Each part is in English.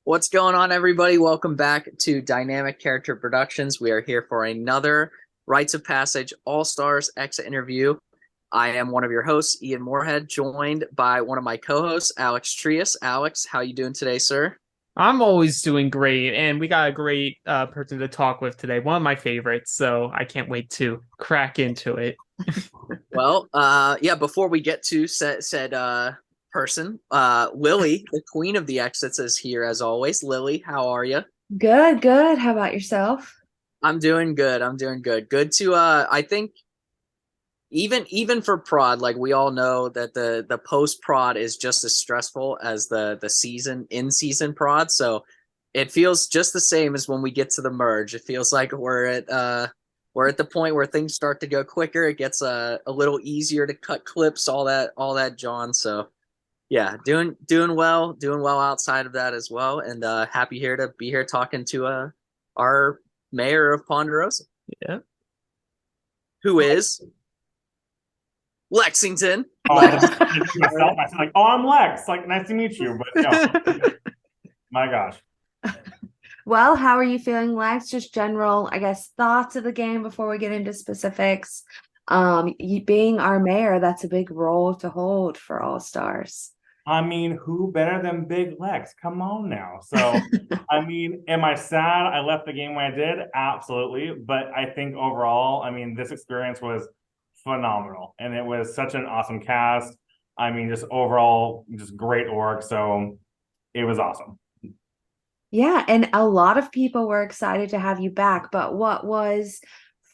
What's going on, everybody? Welcome back to Dynamic Character Productions. We are here for another Rites of Passage All-Stars exit interview. I am one of your hosts, Ian Moorhead, joined by one of my co-hosts, Alex Trias. Alex, how you doing today, sir? I'm always doing great, and we got a great person to talk with today. One of my favorites, so I can't wait to crack into it. Well, before we get to said person, Lilly, the queen of the exits, is here as always. Lilly, how are you? Good, good. How about yourself? I'm doing good. I'm doing good. Good to I think even for prod, like we all know that the post prod is just as stressful as the season in season prod. So it feels just the same as when we get to the merge. It feels like we're at the point where things start to go quicker. It gets a little easier to cut clips, all that John. So yeah, doing well outside of that as well, and happy here to be here talking to our mayor of Ponderosa, Yeah. who is Lexington. Oh, I just introduced myself. I said like, "Oh, I'm Lex. Like, nice to meet you." But no, my gosh. Well, how are you feeling, Lex? Just general, I guess, thoughts of the game before we get into specifics. You being our mayor, that's a big role to hold for All Stars. I mean, who better than Big Lex? Come on now. So, I mean, am I sad I left the game when I did? Absolutely. But I think overall, I mean, this experience was phenomenal, and it was such an awesome cast. I mean, just overall, just great org. So, it was awesome. Yeah, and a lot of people were excited to have you back. But what was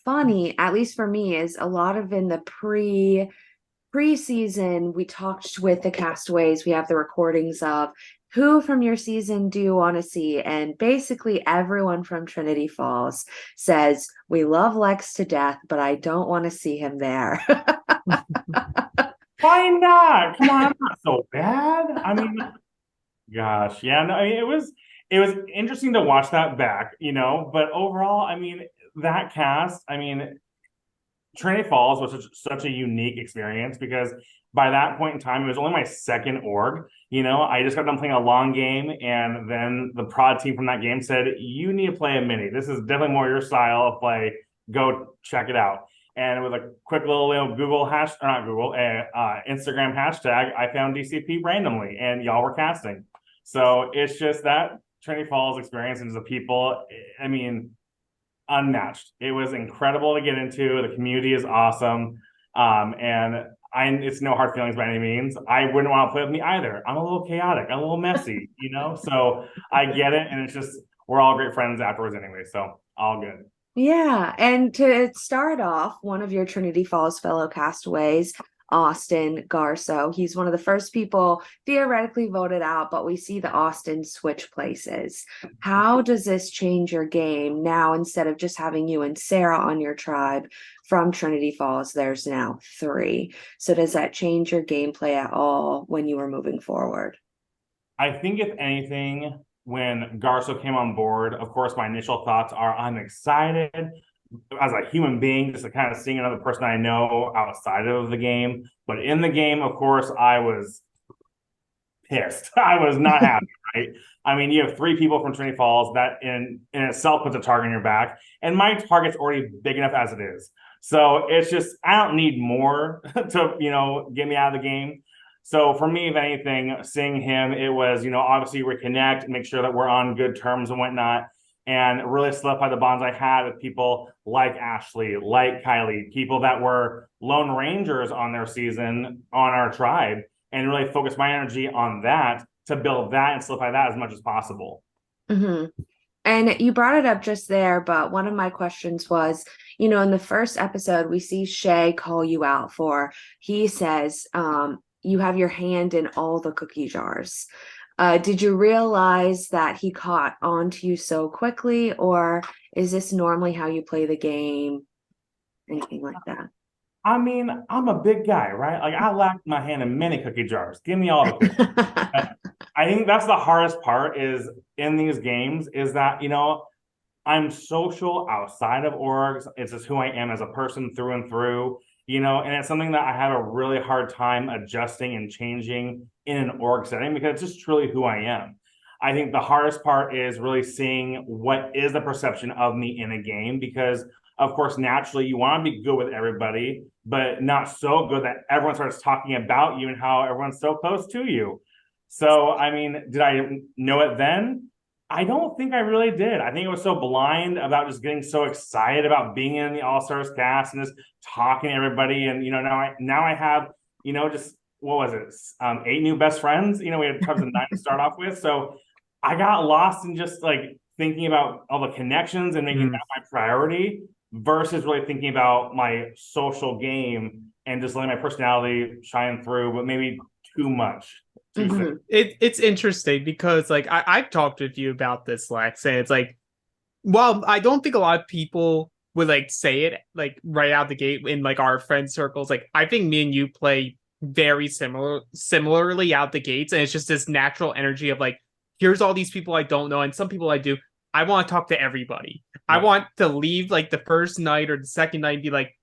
funny, at least for me, is a lot of in the preseason, we talked with the Castaways. We have the recordings of who from your season do you want to see? And basically everyone from Trinity Falls says, we love Lex to death, but I don't want to see him there. Why not? Come on, I'm not so bad. I mean, gosh, yeah, no, I mean, it was interesting to watch that back, but overall, I mean, that cast, I mean, Trinity Falls was such a unique experience because by that point in time, it was only my second org. I just got done playing a long game, and then the prod team from that game said, "You need to play a mini. This is definitely more your style of play. Go check it out." And with a quick little Google hash, or not Google, Instagram hashtag, I found DCP randomly, and y'all were casting. So it's just that Trinity Falls experience and the people. I mean, unmatched. It was incredible to get into. The community is awesome. And it's no hard feelings by any means. I wouldn't want to play with me either. I'm a little chaotic. I'm a little messy, so I get it. And it's just, we're all great friends afterwards anyway. So all good. Yeah, and to start off, one of your Trinity Falls fellow castaways, Austin Garsow, he's one of the first people theoretically voted out, but we see the Austin switch places. How does this change your game now? Instead of just having you and Sarah on your tribe from Trinity Falls, there's now 3. So does that change your gameplay at all when you were moving forward? I think if anything, when Garso came on board, of course, my initial thoughts are I'm excited as a human being, just to kind of seeing another person I know outside of the game. But in the game, of course, I was pissed. I was not happy, right? I mean, you have 3 people from Trinity Falls that in itself puts a target on your back. And my target's already big enough as it is. So it's just, I don't need more to, get me out of the game. So for me, if anything, seeing him, it was, obviously reconnect, make sure that we're on good terms and whatnot, and really solidify the bonds I had with people like Ashley, like Kylie, people that were Lone Rangers on their season on our tribe, and really focus my energy on that to build that and solidify that as much as possible. Mm-hmm. And you brought it up just there, but one of my questions was, in the first episode, we see Shea call you out he says, you have your hand in all the cookie jars. Did you realize that he caught on to you so quickly, or is this normally how you play the game? Anything like that? I mean, I'm a big guy, right? Like, I lacked my hand in many cookie jars. Give me all the cookies. I think that's the hardest part is in these games is that, I'm social outside of orgs. It's just who I am as a person through and through, and it's something that I have a really hard time adjusting and changing in an org setting because it's just truly who I am. I think the hardest part is really seeing what is the perception of me in a game, because of course, naturally you want to be good with everybody, but not so good that everyone starts talking about you and how everyone's so close to you. So, I mean, did I know it then? I don't think I really did. I think I was so blind about just getting so excited about being in the All-Stars cast and just talking to everybody. And, now I have, just, what was it? 8 new best friends. We had tons of 9 to start off with. So I got lost in just like thinking about all the connections and making that my priority versus really thinking about my social game and just letting my personality shine through, but maybe too much. It's interesting because like I've talked with you about this, Lex, and it's like, well, I don't think a lot of people would like say it like right out the gate in like our friend circles. Like I think me and you play very similarly out the gates, and it's just this natural energy of like, here's all these people I don't know, and some people I do. I want to talk to everybody. I want to leave like the first night or the second night and be like,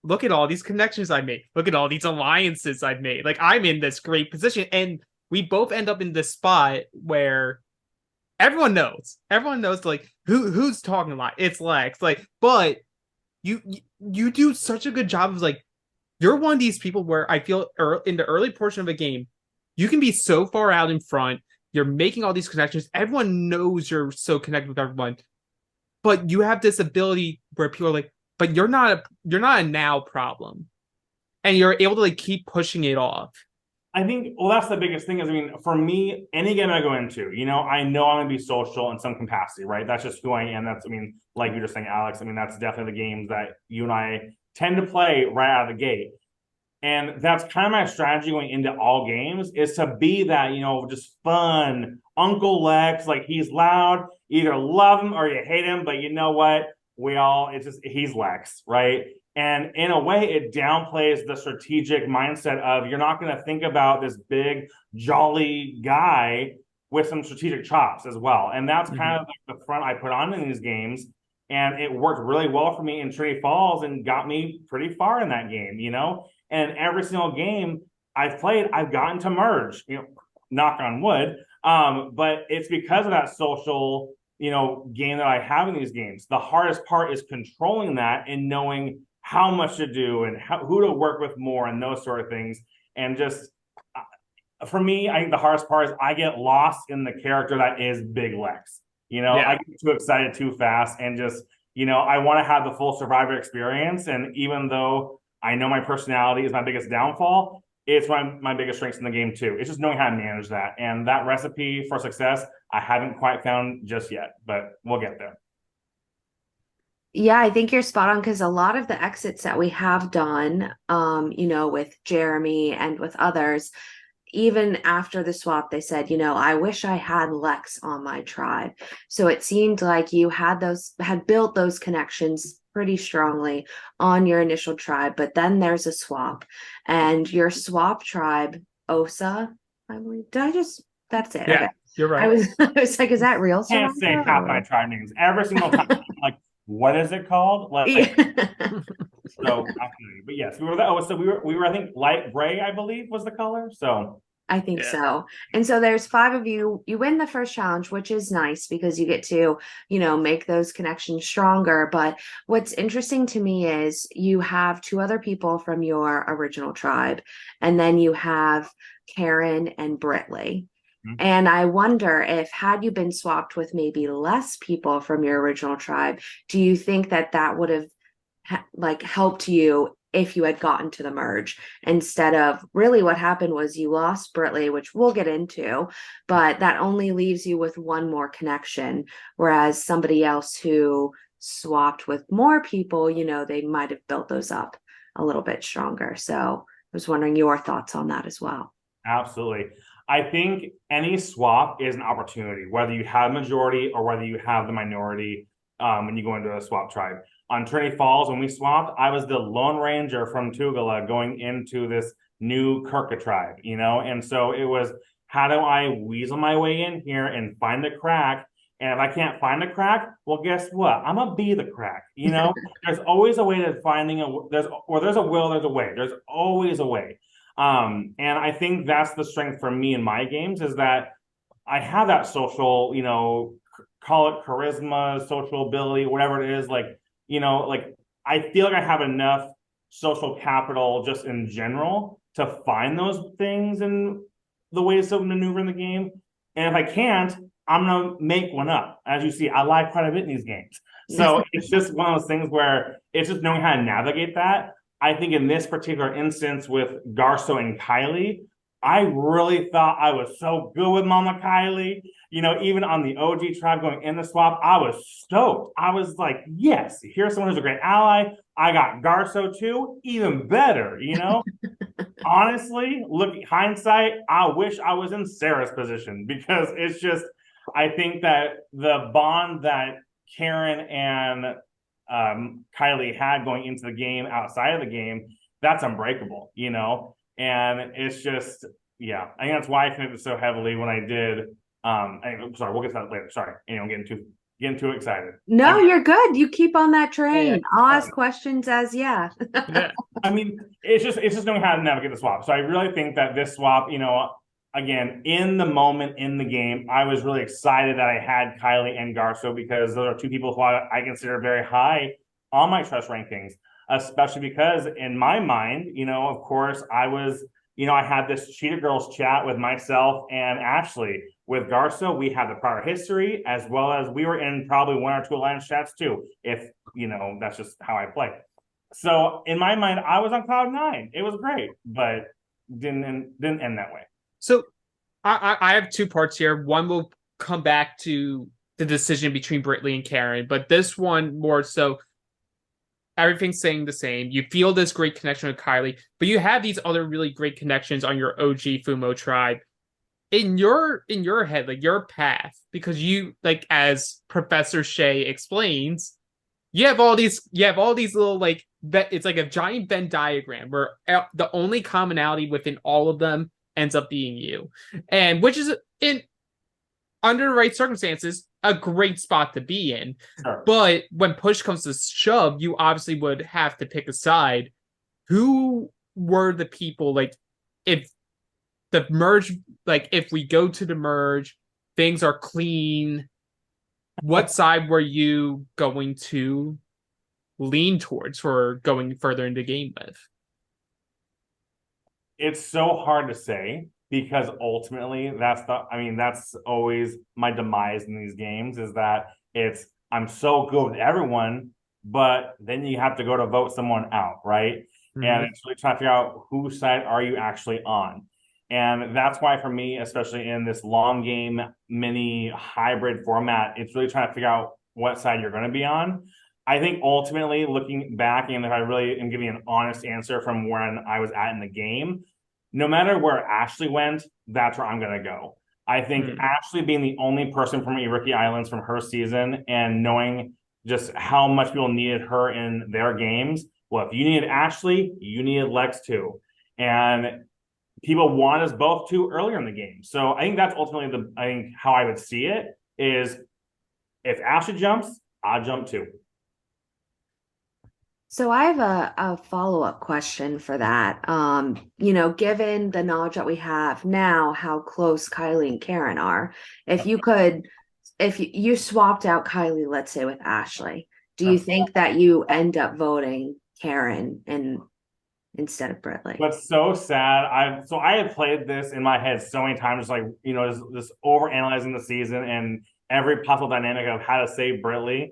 look at all these connections I made. Look at all these alliances I've made. Like I'm in this great position. And we both end up in this spot where everyone knows like who's talking a lot. It's Lex. Like, but you do such a good job of like, you're one of these people where I feel in the early portion of a game, you can be so far out in front. You're making all these connections. Everyone knows you're so connected with everyone. But you have this ability where people are like, but you're not a now problem. And you're able to like keep pushing it off. I think, well, that's the biggest thing is, I mean, for me, any game I go into, I know I'm going to be social in some capacity, right? That's just who I am. That's, I mean, like you're just saying, Alex, I mean, that's definitely the games that you and I tend to play right out of the gate. And that's kind of my strategy going into all games is to be that, just fun Uncle Lex, like he's loud, either love him or you hate him, but you know what? He's Lex, right? And in a way, it downplays the strategic mindset of you're not going to think about this big, jolly guy with some strategic chops as well. And that's kind of like the front I put on in these games. And it worked really well for me in Trinity Falls and got me pretty far in that game, And every single game I've played, I've gotten to merge, knock on wood. But it's because of that social, game that I have in these games. The hardest part is controlling that and knowing how much to do and who to work with more and those sort of things. And just for me, I think the hardest part is I get lost in the character that is Big Lex. I get too excited too fast and just, I want to have the full Survivor experience. And even though I know my personality is my biggest downfall, it's my biggest strengths in the game too. It's just knowing how to manage that. And that recipe for success, I haven't quite found just yet, but we'll get there. Yeah, I think you're spot on because a lot of the exits that we have done, with Jeremy and with others, even after the swap, they said, I wish I had Lex on my tribe. So it seemed like you had built those connections pretty strongly on your initial tribe, but then there's a swap and your swap tribe, Osa, I believe, that's it. Yeah, okay. You're right. I was like, is that real? I can't say half my tribe names every single time. Like, what is it called? Like, so, but yes, we were, I think light gray, I believe was the color. So I think so. And so there's 5 of you. You win the first challenge, which is nice because you get to, make those connections stronger. But what's interesting to me is you have 2 other people from your original tribe, and then you have Karen and Brittley. And I wonder if had you been swapped with maybe less people from your original tribe, do you think that would have helped you if you had gotten to the merge instead of really what happened was you lost Brittley, which we'll get into, but that only leaves you with 1 more connection. Whereas somebody else who swapped with more people, they might have built those up a little bit stronger. So I was wondering your thoughts on that as well. Absolutely. I think any swap is an opportunity, whether you have majority or whether you have the minority when you go into a swap tribe. On Trinity Falls, when we swapped, I was the Lone Ranger from Tugela going into this new Kirka tribe, And so it was, how do I weasel my way in here and find a crack? And if I can't find a crack, well, guess what? I'm going to be the crack, There's always a way to there's a will, there's a way. There's always a way. And I think that's the strength for me in my games is that I have that social, call it charisma, social ability, whatever it is. Like, like I feel like I have enough social capital just in general to find those things and the ways to maneuver in the game. And if I can't, I'm gonna make one up. As you see, I lie quite a bit in these games. So it's just one of those things where it's just knowing how to navigate that. I think in this particular instance with Garsow and Kylie, I really thought I was so good with Mama Kylie. Even on the OG tribe going in the swap, I was stoked. I was like, yes, here's someone who's a great ally. I got Garsow too, even better, Honestly, looking hindsight, I wish I was in Sarah's position because it's just, I think that the bond that Karen and Kylie had going into the game, outside of the game, that's unbreakable, And it's just, yeah, I think that's why I connected so heavily when I did. Sorry, we'll get to that later. Sorry, getting too excited. No, you're good. You keep on that train. I'll ask questions as Yeah. I mean, it's just knowing how to navigate the swap. So I really think that this swap, again, in the moment in the game, I was really excited that I had Kylie and Garsow because those are two people who I consider very high on my trust rankings, especially because in my mind, of course, I was, I had this Cheetah Girls chat with myself and Ashley. With Garsow, we had the prior history, as well as we were in probably one or two alliance chats too, if, that's just how I play. So in my mind, I was on cloud 9. It was great, but didn't end that way. So I have two parts here. One will come back to the decision between Brittley and Karen, but this one more so everything's staying the same. You feel this great connection with Kylie, but you have these other really great connections on your OG Fumo tribe. In your head, like your path, because you, like, as Professor Shea explains, you have all these little, like, it's like a giant Venn diagram where the only commonality within all of them ends up being you, and which is under the right circumstances a great spot to be in. Sure. But when push comes to shove, you obviously would have to pick a side. Who were the people, like, if the merge, like if we go to the merge, things are clean, what side were you going to lean towards for going further into the game with? It's so hard to say because ultimately that's always my demise in these games, is that I'm so good with everyone, but then you have to go to vote someone out, right? Mm-hmm. And it's really trying to figure out whose side are you actually on. And that's why for me, especially in this long game mini hybrid format, it's really trying to figure out what side you're going to be on. I think ultimately looking back, and if I really am giving an honest answer from when I was at in the game, no matter where Ashley went, that's where I'm going to go. I think Ashley being the only person from Rookie Islands from her season and knowing just how much people needed her in their games. Well, if you needed Ashley, you needed Lex too. And people want us both too earlier in the game. So I think that's ultimately how I would see it is if Ashley jumps, I'll jump too. So I have a follow-up question for that. Given the knowledge that we have now, how close Kylie and Karen are, if you swapped out Kylie, let's say with Ashley, do you think that you end up voting Karen instead of Brittley? What's so sad, I had played this in my head so many times, like, this over analyzing the season and every possible dynamic of how to save Brittley.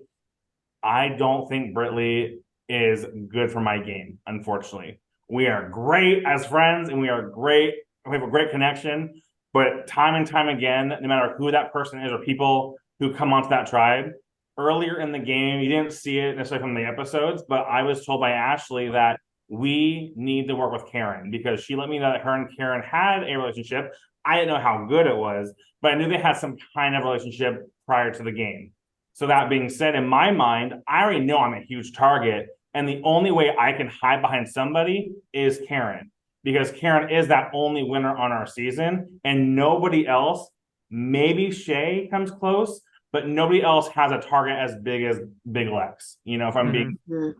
I don't think Brittley is good for my game, unfortunately. We are great as friends and we have a great connection, but time and time again, no matter who that person is or people who come onto that tribe, earlier in the game, you didn't see it necessarily from the episodes, but I was told by Ashley that we need to work with Karen because she let me know that her and Karen had a relationship. I didn't know how good it was, but I knew they had some kind of relationship prior to the game. So that being said, in my mind, I already know I'm a huge target, and the only way I can hide behind somebody is Karen, because Karen is that only winner on our season, and nobody else, maybe Shea comes close, but nobody else has a target as Big Lex, if I'm being real.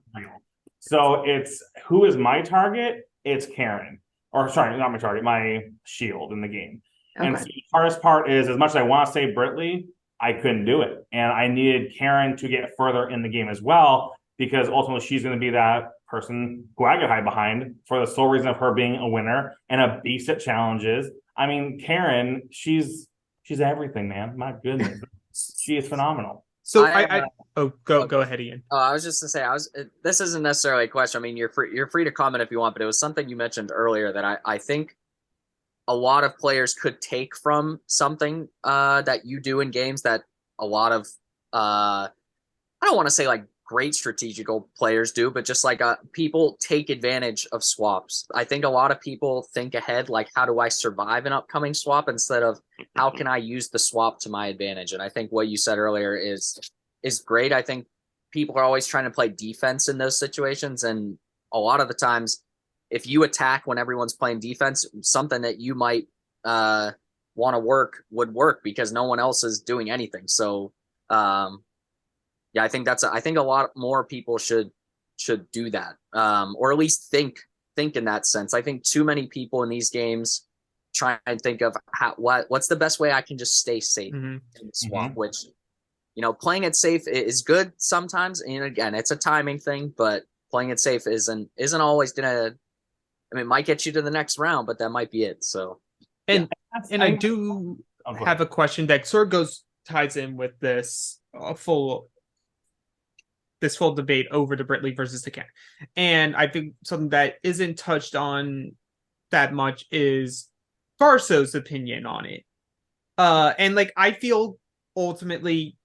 So it's, who is my target? It's Karen. Or sorry, not my target, my shield in the game. And so the hardest part is, as much as I want to say Brittley, I couldn't do it. And I needed Karen to get further in the game as well, because ultimately she's going to be that person who I get high behind for the sole reason of her being a winner and a beast at challenges. I mean, Karen, she's everything, man. My goodness. She is phenomenal. So go ahead, Ian. I was just to say, this isn't necessarily a question. I mean, you're free to comment if you want, but it was something you mentioned earlier that I think a lot of players could take from something that you do in games that a lot of I don't want to say like great strategical players do, but just like people take advantage of swaps. I think a lot of people think ahead, like, how do I survive an upcoming swap, instead of how can I use the swap to my advantage. And I think what you said earlier is great. I think people are always trying to play defense in those situations, and a lot of the times if you attack when everyone's playing defense, something that you might want to would work because no one else is doing anything. So yeah, I think I think a lot more people should do that, or at least think in that sense. I think too many people in these games try and think of what's the best way I can just stay safe in the swap, which, you know, playing it safe is good sometimes. And again, it's a timing thing, but playing it safe isn't always gonna. I mean, it might get you to the next round, but that might be it. So, and I do have a question that sort of ties in with this full debate over the Brittley versus the Karen. And I think something that isn't touched on that much is Garsow's opinion on it. And like, I feel ultimately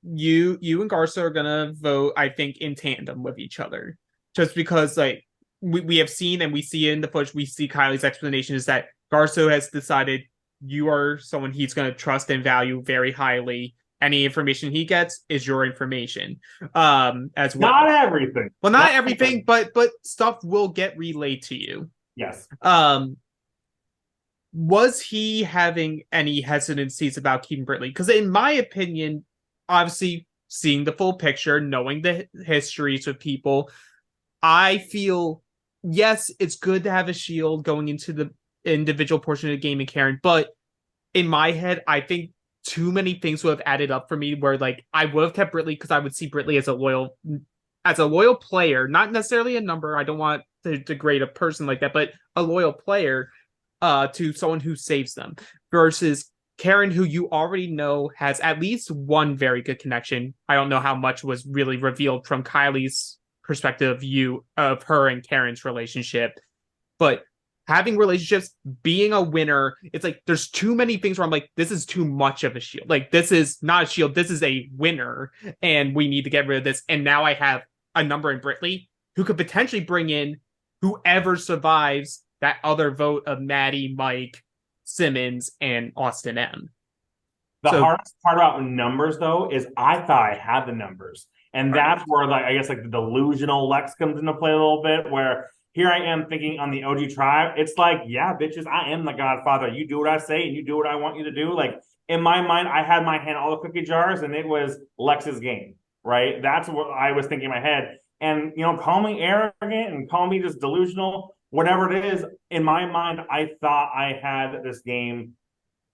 you and Garsow are gonna vote, I think, in tandem with each other, just because like we have seen, and we see in the footage, we see Kylie's explanation is that Garsow has decided you are someone he's going to trust and value very highly. Any information he gets is your information, as well. Not everything. Well, not everything, but stuff will get relayed to you. Yes. Was he having any hesitancies about keeping Brittley? Because in my opinion, obviously seeing the full picture, knowing the histories of people, I feel, yes, it's good to have a shield going into the individual portion of the game in Karen, but in my head, I think too many things would have added up for me where like I would have kept Brittley because I would see Brittley as a loyal player, not necessarily a number. I don't want to degrade a person like that, but a loyal player to someone who saves them, versus Karen, who you already know has at least one very good connection. I don't know how much was really revealed from Kylie's perspective view of her and Karen's relationship, but having relationships, being a winner, it's like there's too many things where I'm like, this is too much of a shield. Like, this is not a shield, this is a winner, and we need to get rid of this. And now I have a number in Brittley who could potentially bring in whoever survives that other vote of Maddie, Mike, Simmons, and Austin M. The hardest part about numbers, though, is I thought I had the numbers. And that's where, like, I guess, like, the delusional Lex comes into play a little bit, where here I am thinking on the OG tribe, it's like, yeah, bitches, I am the Godfather. You do what I say, and you do what I want you to do. Like, in my mind, I had my hand all the cookie jars, and it was Lex's game, right? That's what I was thinking in my head. And, you know, call me arrogant and call me just delusional, whatever it is. In my mind, I thought I had this game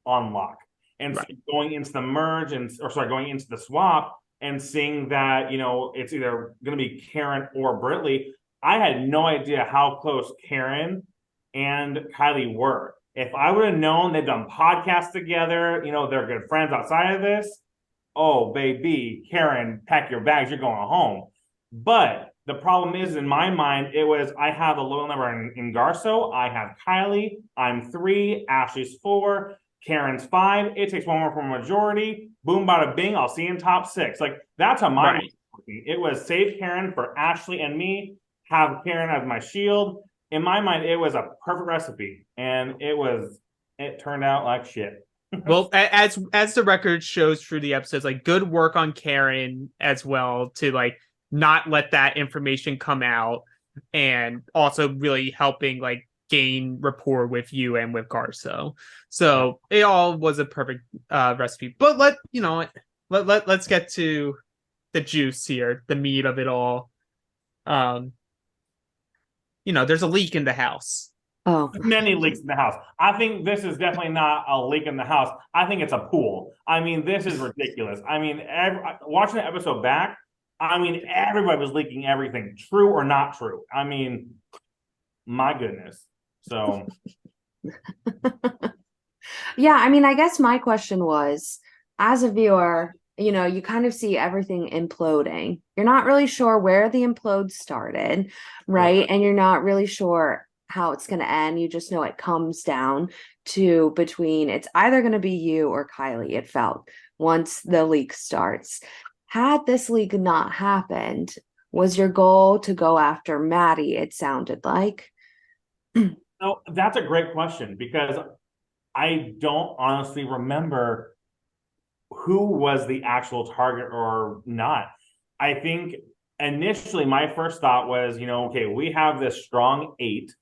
on lock. And so going into the merge, going into the swap, and seeing that, you know, it's either going to be Karen or Brittley, I had no idea how close Karen and Kylie were. If I would have known they've done podcasts together, you know, they're good friends outside of this, oh, baby, Karen, pack your bags, you're going home. But the problem is, in my mind, it was, I have a low number in Garsow, I have Kylie, I'm 3, Ashley's 4, Karen's 5, it takes one more from a majority, boom, bada bing, I'll see you in top 6. Like, that's how mine was working. It was save Karen for Ashley and me, have Karen as my shield. In my mind, it was a perfect recipe, and it turned out like shit. Well, as the record shows through the episodes, like, good work on Karen as well to like not let that information come out, and also really helping like gain rapport with you and with Garsow. So it all was a perfect recipe. But let's get to the juice here, the meat of it all. You know, there's a leak in the house. Oh, Many leaks in the house. I think this is definitely not a leak in the house. I think it's a pool. I mean, this is ridiculous. I mean, watching the episode back, I mean, everybody was leaking everything, true or not true. I mean, my goodness. So, yeah. I mean, I guess my question was, as a viewer, you kind of see everything imploding. You're not really sure where the implode started, right? And you're not really sure how it's going to end. You just know it comes down to between it's either going to be you or Kylie, it felt, once the leak starts. Had this leak not happened, was your goal to go after Maddie, it sounded like? no, that's a great question because I don't honestly remember who was the actual target or not. I think initially my first thought was, okay, we have this strong 8,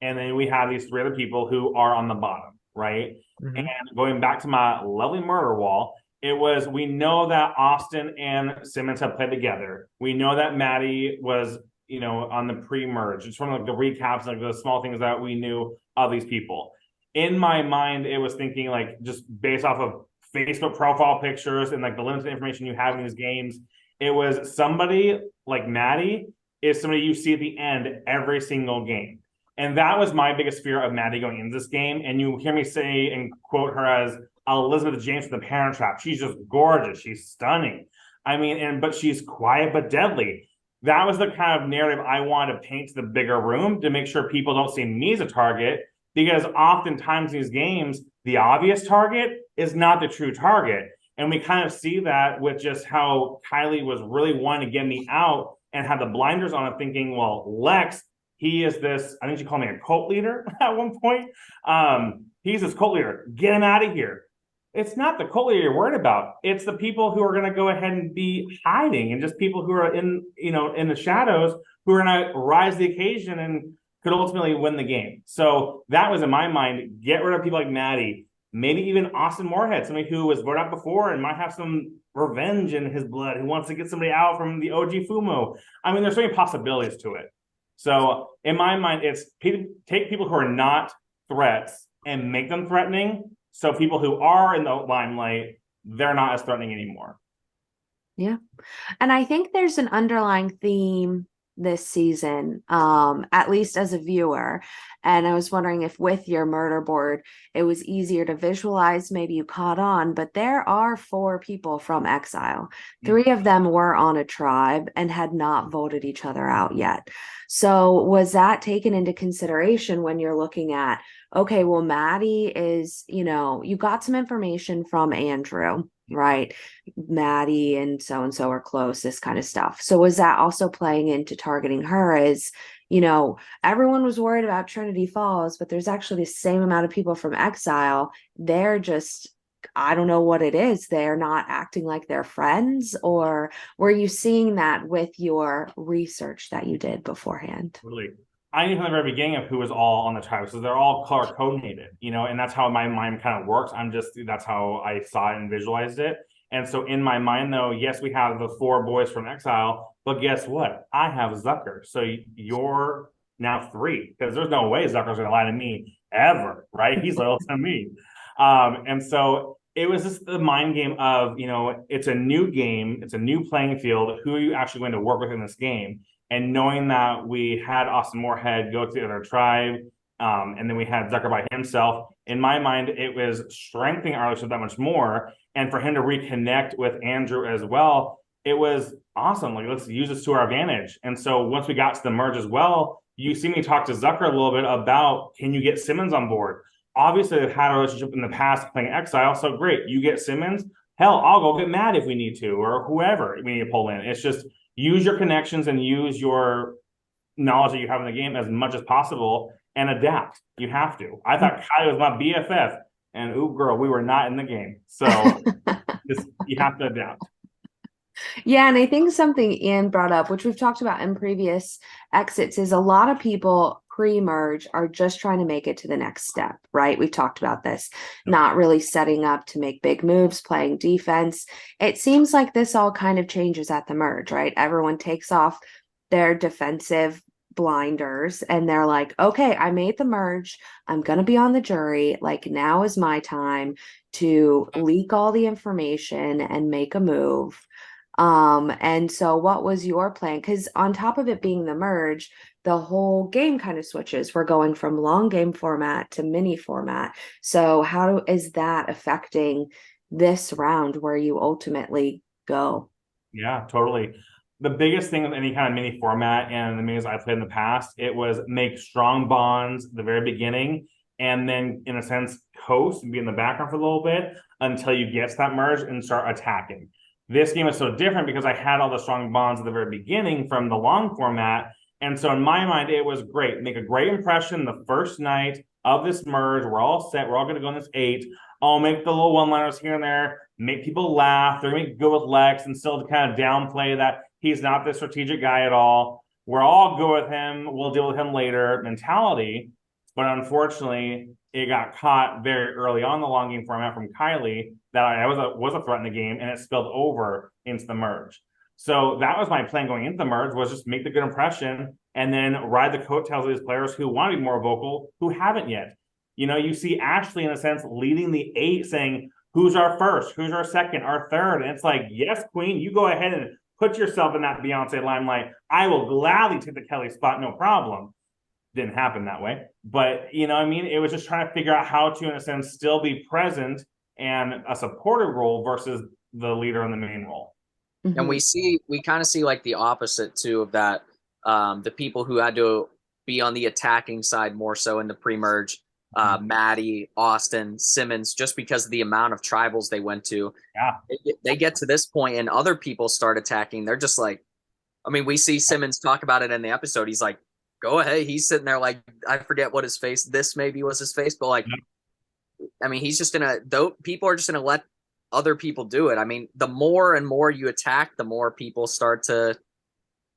and then we have these 3 other people who are on the bottom, right? Mm-hmm. And going back to my lovely murder wall, it was, we know that Austin and Simmons have played together. We know that Maddie was, on the pre-merge. It's from like the recaps, like the small things that we knew of these people. In my mind, it was thinking like just based off of Facebook profile pictures and like the limited information you have in these games, it was somebody like Maddie is somebody you see at the end every single game. And that was my biggest fear of Maddie going into this game. And you hear me say and quote her as Elizabeth James from The Parent Trap. She's just gorgeous. She's stunning. I mean, but she's quiet but deadly. That was the kind of narrative I wanted to paint to the bigger room to make sure people don't see me as a target. Because oftentimes in these games, the obvious target is not the true target. And we kind of see that with just how Kylie was really wanting to get me out and had the blinders on it, thinking, well, Lex, he is this, I think she called me a cult leader at one point. He's this cult leader. Get him out of here. It's not the cult leader you're worried about. It's the people who are going to go ahead and be hiding, and just people who are in the shadows who are going to rise to the occasion and could ultimately win the game. So that was in my mind, get rid of people like Maddie, maybe even Austin Moorhead, somebody who was voted out before and might have some revenge in his blood, who wants to get somebody out from the OG Fumo. I mean, there's so many possibilities to it. So in my mind, it's take people who are not threats and make them threatening. So people who are in the limelight, they're not as threatening anymore. Yeah. And I think there's an underlying theme this season, at least as a viewer. And I was wondering if with your murder board, it was easier to visualize, maybe you caught on, but there are 4 people from Exile. 3 of them were on a tribe and had not voted each other out yet. So was that taken into consideration when you're looking at, okay, well, Maddie is, you got some information from Andrew, right? Maddie and so are close, this kind of stuff. So was that also playing into targeting her as, everyone was worried about Trinity Falls, but there's actually the same amount of people from Exile. They're just, I don't know what it is. They're not acting like they're friends. Or were you seeing that with your research that you did beforehand? Really. I knew from the very beginning of who was all on the tribe. So they're all color coordinated, and that's how my mind kind of works. That's how I saw it and visualized it. And so in my mind, though, yes, we have the 4 boys from Exile, but guess what? I have Zucker. So you're now 3, because there's no way Zucker's going to lie to me ever, right? He's loyal to me. And so it was just the mind game of, it's a new game. It's a new playing field. Who are you actually going to work with in this game? And knowing that we had Austin Moorhead go to the other tribe, and then we had Zucker by himself, in my mind, it was strengthening our relationship that much more. And for him to reconnect with Andrew as well, it was awesome. Like, let's use this to our advantage. And so once we got to the merge as well, you see me talk to Zucker a little bit about, can you get Simmons on board? Obviously, they've had a relationship in the past playing Exile, so great. You get Simmons, hell, I'll go get Matt if we need to, or whoever we need to pull in. It's just use your connections and use your knowledge that you have in the game as much as possible and adapt. You have to. I thought Kylie was my BFF, and ooh, girl, we were not in the game. So you have to adapt. Yeah, and I think something Ian brought up, which we've talked about in previous exits, is a lot of people pre-merge are just trying to make it to the next step, right? We've talked about this, not really setting up to make big moves, playing defense. It seems like this all kind of changes at the merge, right? Everyone takes off their defensive blinders and they're like, okay, I made the merge. I'm going to be on the jury. Like, now is my time to leak all the information and make a move. And so what was your plan? Because on top of it being the merge, the whole game kind of switches. We're going from long game format to mini format. So how is that affecting this round where you ultimately go? Yeah, totally. The biggest thing with any kind of mini format and the minis I played in the past, it was make strong bonds at the very beginning and then, in a sense, coast and be in the background for a little bit until you get to that merge and start attacking. This game is so different because I had all the strong bonds at the very beginning from the long format. And so in my mind, it was great. Make a great impression the first night of this merge. We're all set. We're all going to go in this 8. I'll make the little one-liners here and there, make people laugh. They're going to go with Lex and still kind of downplay that he's not the strategic guy at all. We're all good with him. We'll deal with him later mentality. But unfortunately, it got caught very early on the long game format from Kylie that I was a threat in the game, and it spilled over into the merge. So that was my plan going into the merge, was just make the good impression and then ride the coattails of these players who want to be more vocal, who haven't yet. You know, you see Ashley, in a sense, leading the 8, saying, who's our first? Who's our second? Our third? And it's like, yes, queen, you go ahead and put yourself in that Beyonce limelight. I will gladly take the Kelley spot, no problem. Didn't happen that way. But, you know what I mean? It was just trying to figure out how to, in a sense, still be present and a supportive role versus the leader in the main role. Mm-hmm. And we kind of see like the opposite too of that. The people who had to be on the attacking side more so in the pre-merge, Maddie, Austin, Simmons, just because of the amount of tribals they went to. Yeah. They get to this point and other people start attacking. They're just like, I mean, we see Simmons talk about it in the episode. He's like, go ahead. He's sitting there like, I forget what his face, this maybe was his face, but like, I mean, he's just people are just going to let other people do it. I mean, the more and more you attack, the more people start to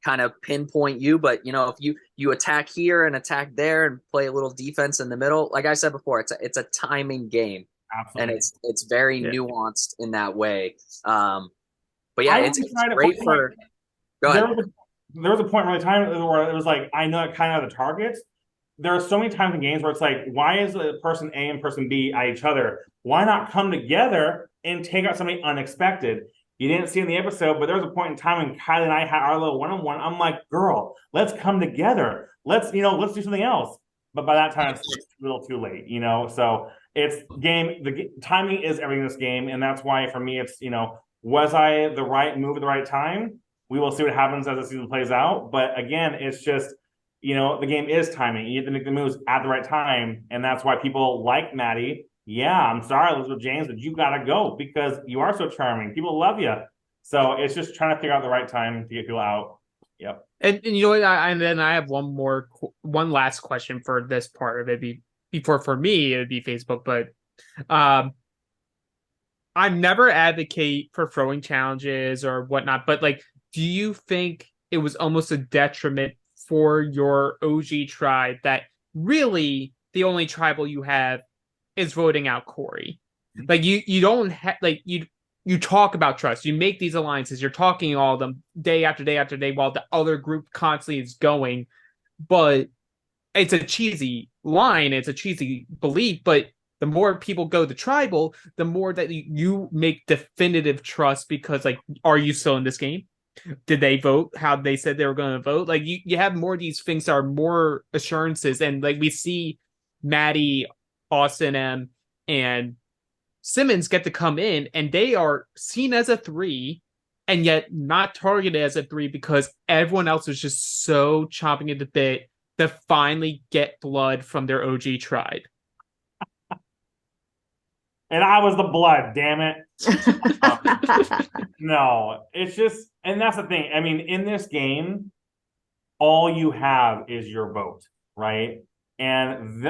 kind of pinpoint you. But, you know, if you attack here and attack there and play a little defense in the middle, like I said before, it's a timing game. Absolutely. And it's very nuanced in that way. But yeah, it's great for. Go ahead. There was a point in my time where it was like, I know kind of the targets. There are so many times in games where it's like, why is person A and person B at each other? Why not come together and take out somebody unexpected? You didn't see in the episode, but there was a point in time when Kylie and I had our little one-on-one. I'm like, girl, let's come together. Let's do something else. But by that time, it's a little too late, you know? So it's the timing is everything in this game. And that's why for me, it's, you know, was I the right move at the right time? We will see what happens as the season plays out. But again, it's just, you know, the game is timing. You have to make the moves at the right time. And that's why people like Maddie. Yeah, I'm sorry, Elizabeth James, but you got to go because you are so charming. People love you. So it's just trying to figure out the right time to get people out. Yep. And you know what? And then I have one last question for this part of it. Before for me, it would be Facebook, but I never advocate for throwing challenges or whatnot. But like, do you think it was almost a detriment for your OG tribe that really the only tribal you have is voting out Corey? Like you don't have like you talk about trust, you make these alliances, you're talking all of them day after day after day while the other group constantly is going, but it's a cheesy line, it's a cheesy belief, but the more people go to tribal, the more that you make definitive trust because like, are you still in this game? Did they vote how they said they were going to vote? Like you have more of these things that are more assurances. And like we see Maddie, Austin, and Simmons get to come in and they are seen as a 3 and yet not targeted as a 3 because everyone else is just so chomping at the bit to finally get blood from their OG tribe. And I was the blood, damn it. No, it's just, and that's the thing. I mean, in this game, all you have is your vote, right? And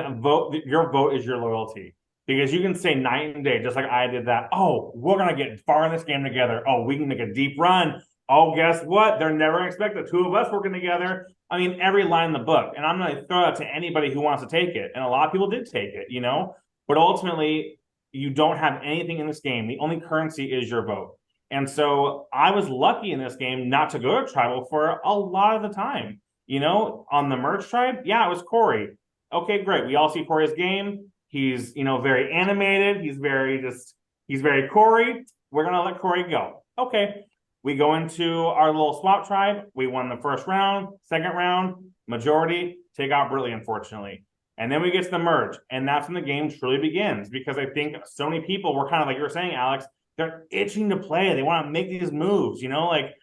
your vote is your loyalty. Because you can say night and day, just like I did that. Oh, we're going to get far in this game together. Oh, we can make a deep run. Oh, guess what? They're never going to expect the two of us working together. I mean, every line in the book. And I'm going to throw that to anybody who wants to take it. And a lot of people did take it, you know? But ultimately, you don't have anything in this game. The only currency is your vote. And so I was lucky in this game not to go to tribal for a lot of the time. On the merch tribe, yeah, it was Corey. Okay, great. We all see Corey's game. He's, very animated. He's very Corey. We're going to let Corey go. Okay. We go into our little swap tribe. We won the first round, second round, majority, take out Brittley, unfortunately. And then we get to the merge. And that's when the game truly begins, because I think so many people were kind of like you were saying, Alex, they're itching to play. They want to make these moves, like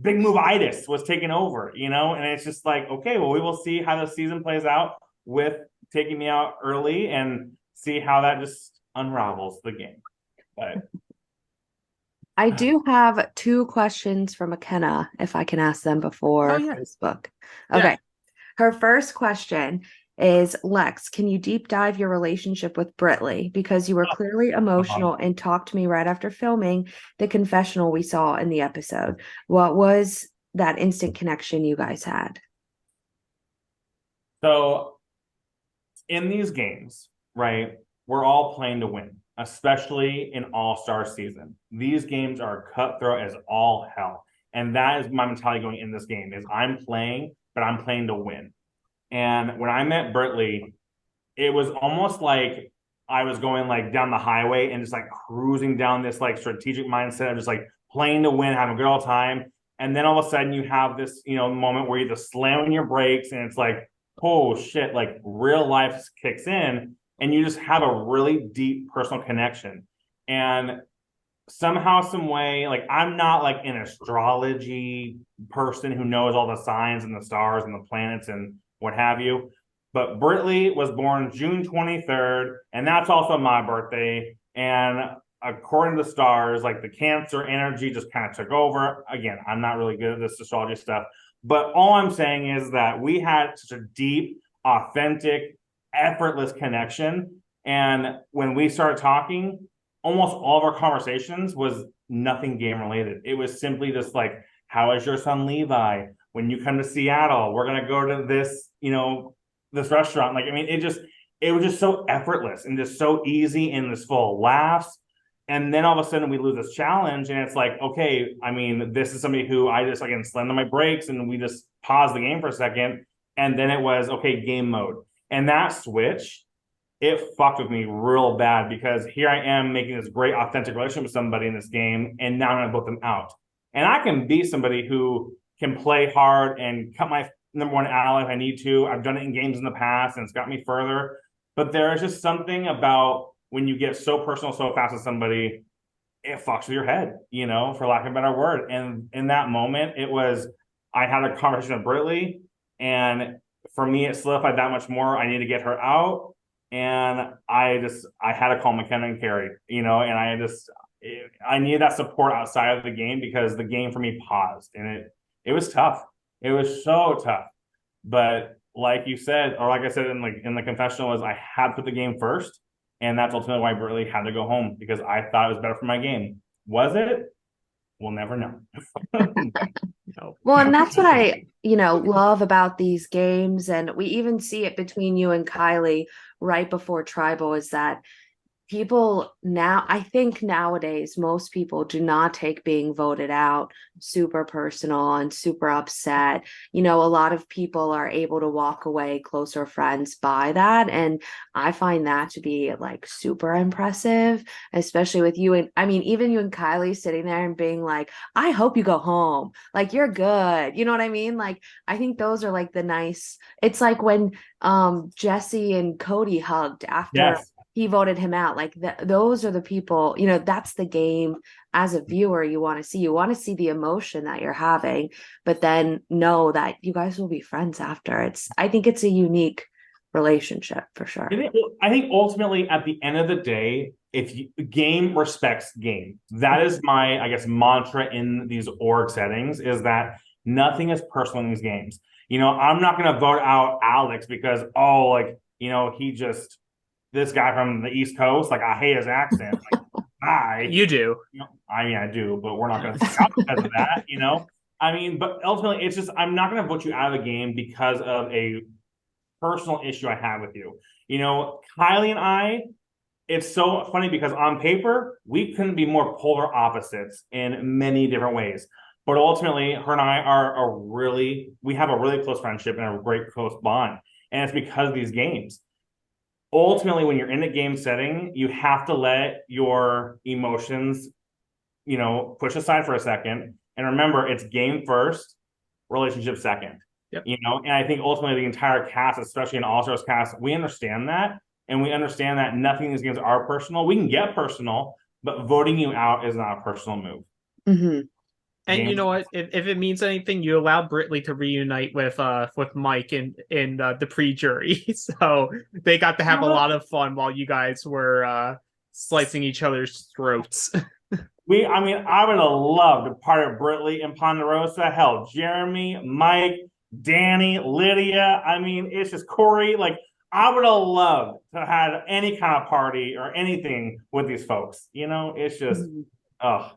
big move-itis was taking over, and it's just like, okay, well, we will see how the season plays out with taking me out early and see how that just unravels the game. But I do have 2 questions for McKenna, if I can ask them before Facebook. Okay. Yeah. Her first question is, Lex, can you deep dive your relationship with Brittley? Because you were clearly emotional and talked to me right after filming the confessional we saw in the episode. What was that instant connection you guys had? So in these games, right, we're all playing to win, especially in All-Star season. These games are cutthroat as all hell. And that is my mentality going in this game, is I'm playing, but I'm playing to win. And when I met Brittley, it was almost like I was going like down the highway and just like cruising down this like strategic mindset of just like playing to win, having a good old time. And then all of a sudden you have this, moment where you just slam on your brakes and it's like, oh shit, like real life kicks in and you just have a really deep personal connection. And somehow, some way, like I'm not like an astrology person who knows all the signs and the stars and the planets and what have you. But Brittley was born June 23rd, and that's also my birthday. And according to the stars, like the Cancer energy just kind of took over. Again, I'm not really good at this astrology stuff, but all I'm saying is that we had such a deep, authentic, effortless connection. And when we started talking, almost all of our conversations was nothing game related. It was simply just like, how is your son Levi? When you come to Seattle, we're going to go to this, this restaurant. Like, I mean, it was just so effortless and just so easy and just full of laughs. And then all of a sudden we lose this challenge and it's like, okay, I mean, this is somebody who I just, again, slammed on my brakes and we just paused the game for a second. And then it was, okay, game mode. And that switch, it fucked with me real bad, because here I am making this great authentic relationship with somebody in this game, and now I'm going to book them out. And I can be somebody who can play hard and cut my number one ally if I need to. I've done it in games in the past and it's got me further. But there is just something about when you get so personal so fast with somebody, it fucks with your head, for lack of a better word. And in that moment, I had a conversation with Brittley, and for me, it solidified that much more. I need to get her out. And I had to call McKenna and Carrie, and I needed that support outside of the game, because the game for me paused, and it was tough. It was so tough. But like you said, or like I said in the confessional, was I had to put the game first. And that's ultimately why Brittley had to go home, because I thought it was better for my game. Was it? We'll never know. No. Well, and that's what I, love about these games. And we even see it between you and Kylie right before Tribal, is that people now, I think nowadays, most people do not take being voted out super personal and super upset. A lot of people are able to walk away closer friends by that. And I find that to be like super impressive, especially with you. And I mean, even you and Kylie sitting there and being like, I hope you go home. Like, you're good. You know what I mean? Like, I think those are like the nice, it's like when Jesse and Cody hugged after. Yes. He voted him out. Like those are the people, that's the game as a viewer you want to see. You want to see the emotion that you're having, but then know that you guys will be friends after. I think it's a unique relationship for sure. I think ultimately at the end of the day, game respects game. That is my, I guess, mantra in these org settings, is that nothing is personal in these games. I'm not going to vote out Alex because, he just, this guy from the East Coast, like, I hate his accent. Like, You do. I do, but we're not going to stop because of that, but ultimately it's just, I'm not going to vote you out of the game because of a personal issue I have with you. Kylie and I, it's so funny because on paper, we couldn't be more polar opposites in many different ways. But ultimately, her and I we have a really close friendship and a great close bond. And it's because of these games. Ultimately, when you're in a game setting, you have to let your emotions, push aside for a second. And remember, it's game first, relationship second. Yep. And I think ultimately the entire cast, especially an All-Stars cast, we understand that. And we understand that nothing in these games are personal. We can get personal, but voting you out is not a personal move. Mm-hmm. And you know what? If it means anything, you allowed Brittley to reunite with Mike in the pre-jury, so they got to have a lot of fun while you guys were slicing each other's throats. I would have loved a part of Brittley and Ponderosa. Hell, Jeremy, Mike, Danny, Lydia. It's just Corey. I would have loved to have any kind of party or anything with these folks. It's just, oh.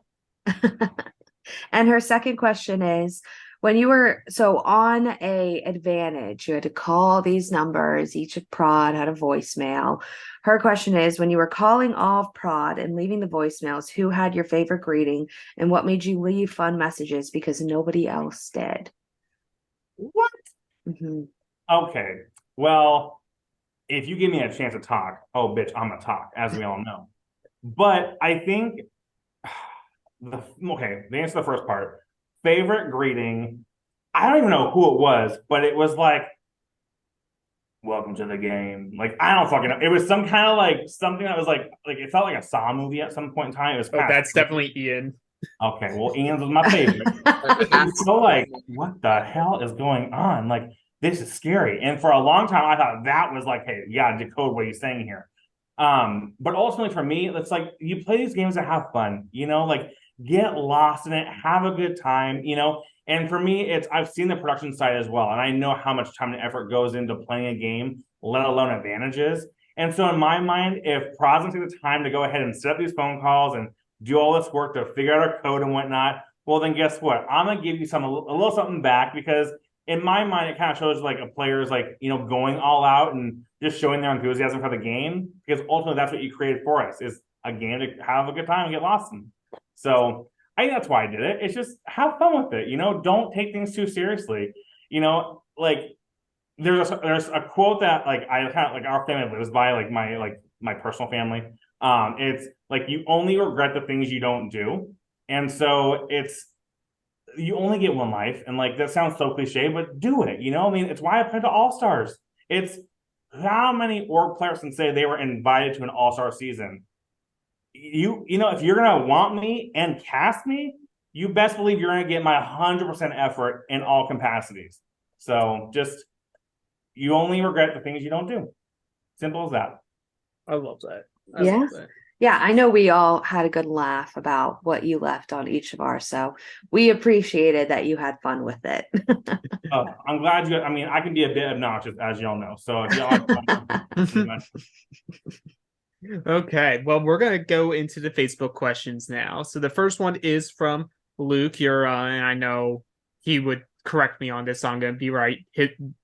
And her second question is, when you were on a advantage, you had to call these numbers, each prod had a voicemail. Her question is, when you were calling off prod and leaving the voicemails, who had your favorite greeting and what made you leave fun messages because nobody else did? What? Mm-hmm. Okay. Well, if you give me a chance to talk, oh, bitch, I'm going to talk, as we all know. But I think the answer to the first part, favorite greeting, I don't even know who it was, but it was like, welcome to the game. I don't fucking know. It was some kind of something that was like it felt like a Saw movie at some point in time. It was that's definitely Ian. Okay, well, Ian's was my favorite. So what the hell is going on? This is scary. And for a long time, I thought that was hey, you gotta decode what he's saying here. But ultimately for me, it's you play these games to have fun, get lost in it, have a good time, and for me, I've seen the production side as well, and I know how much time and effort goes into playing a game, let alone advantages. And so in my mind, if Pros take the time to go ahead and set up these phone calls and do all this work to figure out our code and whatnot, well, then guess what? I'm gonna give you a little something back, because in my mind, it kind of shows a player's going all out and just showing their enthusiasm for the game, because ultimately that's what you created for us, is a game to have a good time and get lost in. So I think that's why I did it. It's just have fun with it. Don't take things too seriously. There's a quote that I kind of our family lives by, my personal family. It's you only regret the things you don't do. And so you only get one life. And that sounds so cliche, but do it. It's why I played the All-Stars. It's how many org players can say they were invited to an All-Star season? If you're going to want me and cast me, you best believe you're going to get my 100% effort in all capacities. So just, you only regret the things you don't do. Simple as that. I love that. Yeah, I know we all had a good laugh about what you left on each of ours, so we appreciated that you had fun with it. I'm glad I can be a bit obnoxious, as y'all know. So if y'all Okay, well, we're going to go into the Facebook questions now. So the first one is from Luke. And I know he would correct me on this, so I'm going to be right.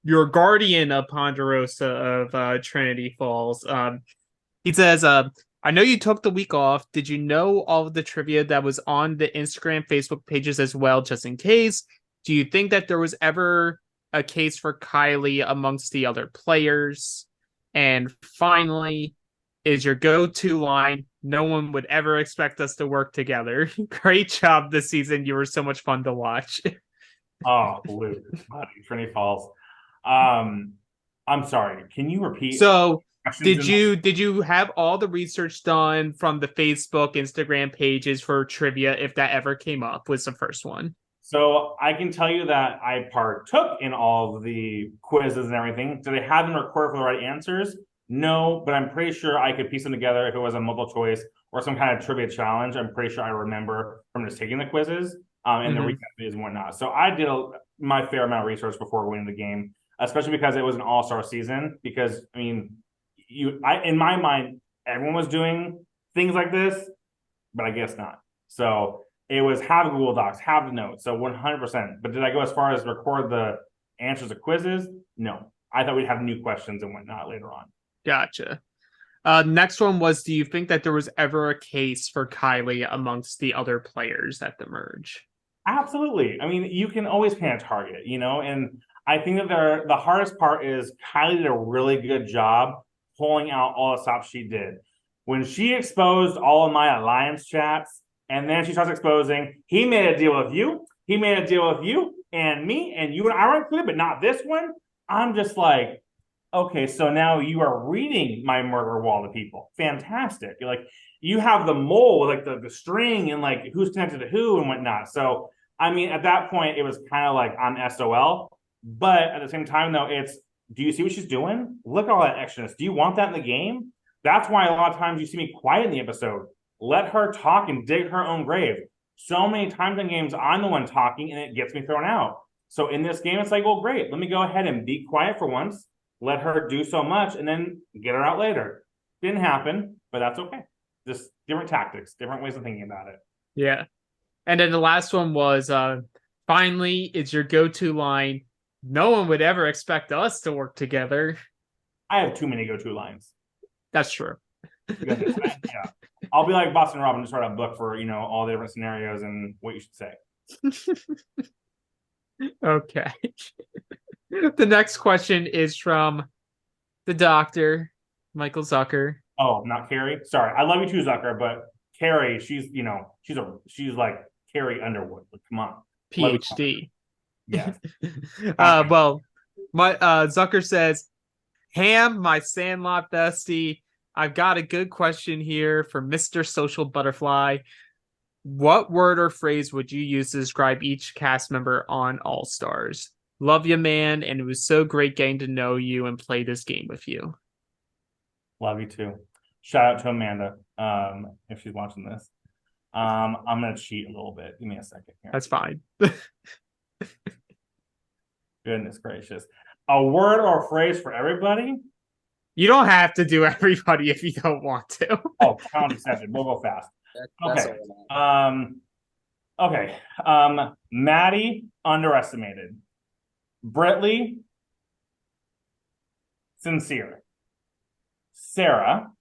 Your guardian of Ponderosa of Trinity Falls. He says, I know you took the week off. Did you know all of the trivia that was on the Instagram, Facebook pages as well, just in case? Do you think that there was ever a case for Kylie amongst the other players? And finally, is your go-to line, no one would ever expect us to work together. Great job this season. You were so much fun to watch. Oh, Luke, Trinity Falls. I'm sorry. Can you repeat? So did you have all the research done from the Facebook, Instagram pages for trivia, if that ever came up, was the first one? So I can tell you that I partook in all of the quizzes and everything. Did I have them recorded for the right answers? No, but I'm pretty sure I could piece them together if it was a multiple choice or some kind of trivia challenge. I'm pretty sure I remember from just taking the quizzes and the recaps and whatnot. So I did my fair amount of research before winning the game, especially because it was an all-star season. Because in my mind, everyone was doing things like this, but I guess not. So it was have the Google Docs, have the notes. So 100%. But did I go as far as record the answers to quizzes? No. I thought we'd have new questions and whatnot later on. Gotcha. Next one was, do you think that there was ever a case for Kylie amongst the other players at the merge? Absolutely. I mean, you can always pan a target, and I think that the hardest part is Kylie did a really good job pulling out all the stops she did. When she exposed all of my alliance chats, and then she starts exposing, he made a deal with you, he made a deal with you, and me, and you and I were included, but not this one. I'm just like, okay, so now you are reading my murder wall to people. Fantastic. You're like, you have the mole with like the string and like who's connected to who and whatnot. So I mean, at that point, it was kind of like I'm SOL. But at the same time, though, do you see what she's doing? Look at all that extraness. Do you want that in the game? That's why a lot of times you see me quiet in the episode. Let her talk and dig her own grave. So many times in games, I'm the one talking and it gets me thrown out. So in this game, it's like, well, great. Let me go ahead and be quiet for once. Let her do so much and then get her out later. Didn't happen, but that's okay. Just different tactics, different ways of thinking about it. Yeah. And then the last one was, finally, it's your go-to line. No one would ever expect us to work together. I have too many go-to lines. That's true. Goodness, yeah. I'll be like Boston Robin, just write a book for, all the different scenarios and what you should say. Okay. The next question is from the doctor, Michael Zucker. Oh, not Carrie? Sorry. I love you too, Zucker, but Carrie, she's like Carrie Underwood. Like, come on. PhD. Yeah. Well, my Zucker says, Ham, my Sandlot bestie, I've got a good question here for Mr. Social Butterfly. What word or phrase would you use to describe each cast member on All Stars? Love you, man, and it was so great getting to know you and play this game with you. Love you too. Shout out to Amanda, if she's watching this. I'm gonna cheat a little bit. Give me a second here. That's fine. Goodness gracious. A word or a phrase for everybody? You don't have to do everybody if you don't want to. Oh, county session. We'll go fast. Okay. Okay. Maddie, underestimated. Brittley, sincere. Sarah,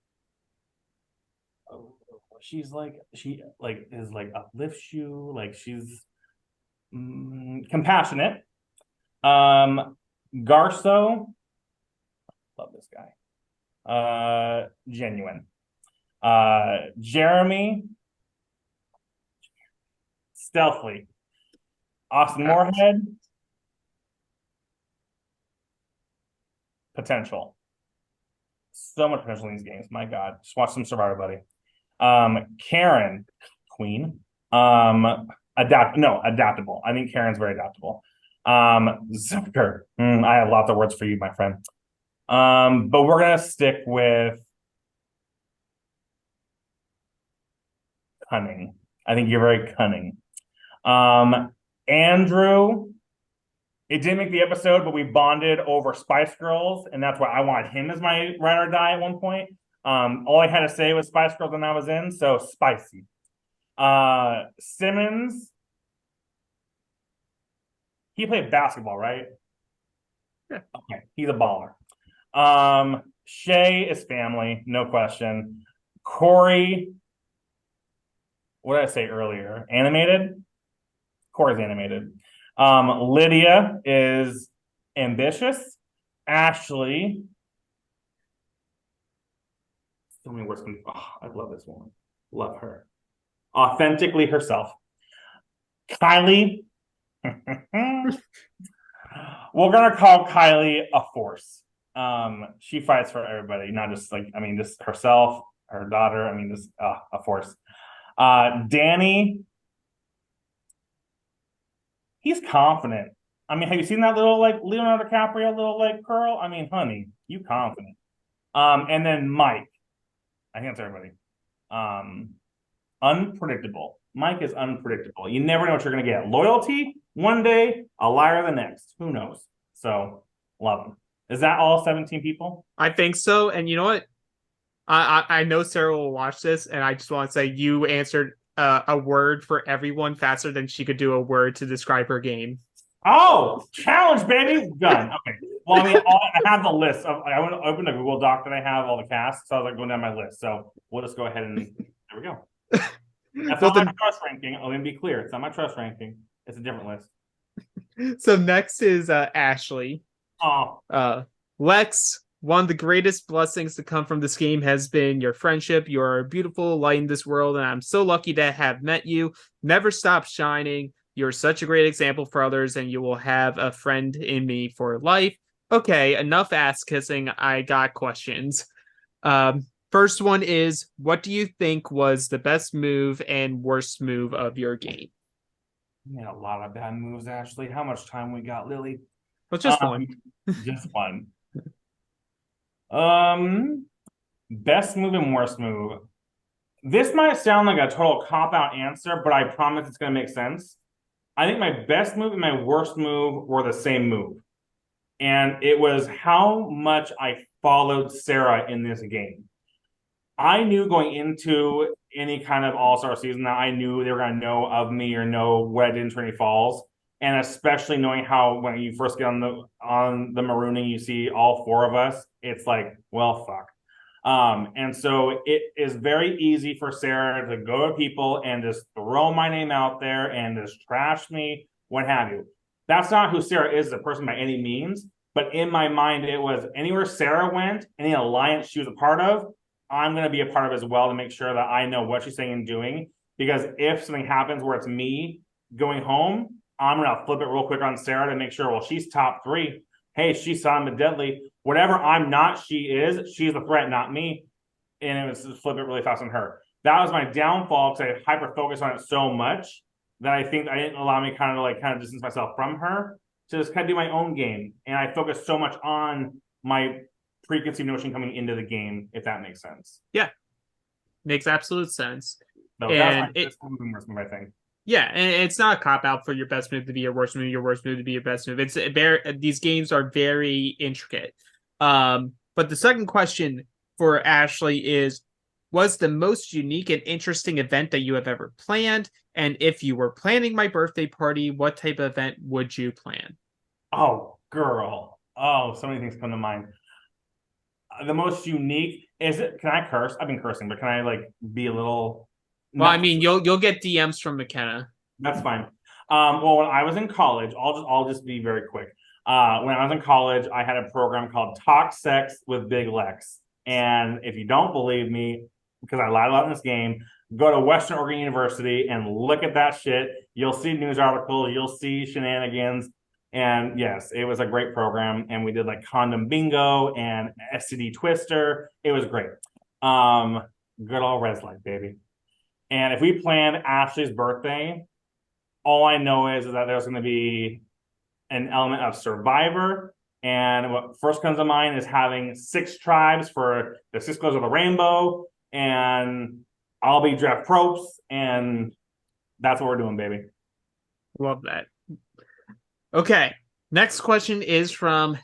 she's like, is like uplifts you, like she's compassionate. Garsow, love this guy. Genuine. Jeremy, stealthy. Austin Moorhead, potential. So much potential in these games. My God. Just watch some Survivor, buddy. Karen, queen. Adaptable. I think Karen's very adaptable. Zucker. I have lots of words for you, my friend. But we're gonna stick with cunning. I think you're very cunning. Andrew, it didn't make the episode, but we bonded over Spice Girls, and that's why I wanted him as my ride or die at one point. All I had to say was Spice Girls when I was in, so spicy. Simmons, he played basketball, right? Yeah. Okay, he's a baller. Shea is family, no question. Corey, what did I say earlier? Animated? Corey's animated. Lydia is ambitious. Ashley, so many words. I love this woman. Love her. Authentically herself. Kylie. We're gonna call Kylie a force. She fights for everybody, not just just herself, her daughter. Just a force. Danny, he's confident. Have you seen that little Leonardo DiCaprio little curl? Honey, you confident. And then Mike, I think that's everybody. Unpredictable. Mike is unpredictable. You never know what you're gonna get. Loyalty one day, a liar the next. Who knows? So love him. Is that all 17 people? I think so. And you know what? I know Sarah will watch this, and I just want to say you answered a word for everyone faster than she could do a word to describe her game. Oh, challenge, baby! Done. Okay. Well, I have the list. I want to open a Google Doc that I have all the casts, so I was going down my list. So we'll just go ahead and there we go. That's not my trust ranking. Let me be clear. It's not my trust ranking. It's a different list. So next is Ashley. Oh, Lex, one of the greatest blessings to come from this game has been your friendship. You are a beautiful light in this world, and I'm so lucky to have met you. Never stop shining. You're such a great example for others, and you will have a friend in me for life. Okay, enough ass kissing. I got questions. First one is, what do you think was the best move and worst move of your game? you made a lot of bad moves, Ashley. How much time we got, Lily? Well, just one. Just one. Best move and worst move. This might sound like a total cop-out answer, but I promise it's going to make sense. I think my best move and my worst move were the same move. And it was how much I followed Sarah in this game. I knew going into any kind of all-star season that I knew they were going to know of me or know what I did in Trinity Falls. And especially knowing how when you first get on the marooning, you see all four of us, it's like, well, fuck. And so it is very easy for Sarah to go to people and just throw my name out there and just trash me, what have you. That's not who Sarah is as a person by any means. But in my mind, it was anywhere Sarah went, any alliance she was a part of, I'm going to be a part of as well to make sure that I know what she's saying and doing. Because if something happens where it's me going home, I'm going to flip it real quick on Sarah to make sure, well, she's top 3. Hey, she's silent but deadly. Whatever I'm not, she is. She's the threat, not me. And it was just flip it really fast on her. That was my downfall because I hyper-focused on it so much that I think I didn't allow me kind of distance myself from her to just kind of do my own game. And I focused so much on my preconceived notion coming into the game, if that makes sense. Yeah. Makes absolute sense. So that's my best move, I think. Yeah, and it's not a cop-out for your best move to be your worst move to be your best move. It's these games are very intricate. But the second question for Ashley is, what's the most unique and interesting event that you have ever planned? And if you were planning my birthday party, what type of event would you plan? Oh, girl. Oh, so many things come to mind. The most unique is it? Can I curse? I've been cursing, but can I be a little? Well, I mean, you'll get DMs from McKenna. That's fine. Well, when I was in college, I'll just be very quick. When I was in college, I had a program called Talk Sex with Big Lex. And if you don't believe me, because I lied a lot in this game, go to Western Oregon University and look at that shit. You'll see news articles, you'll see shenanigans. And yes, it was a great program. And we did condom bingo and STD twister. It was great. Good old res life, baby. And if we planned Ashley's birthday, all I know is that there's going to be an element of Survivor. And what first comes to mind is having 6 tribes for the 6 colors of the rainbow. And I'll be Jeff Probst. And that's what we're doing, baby. Love that. Okay. Next question is from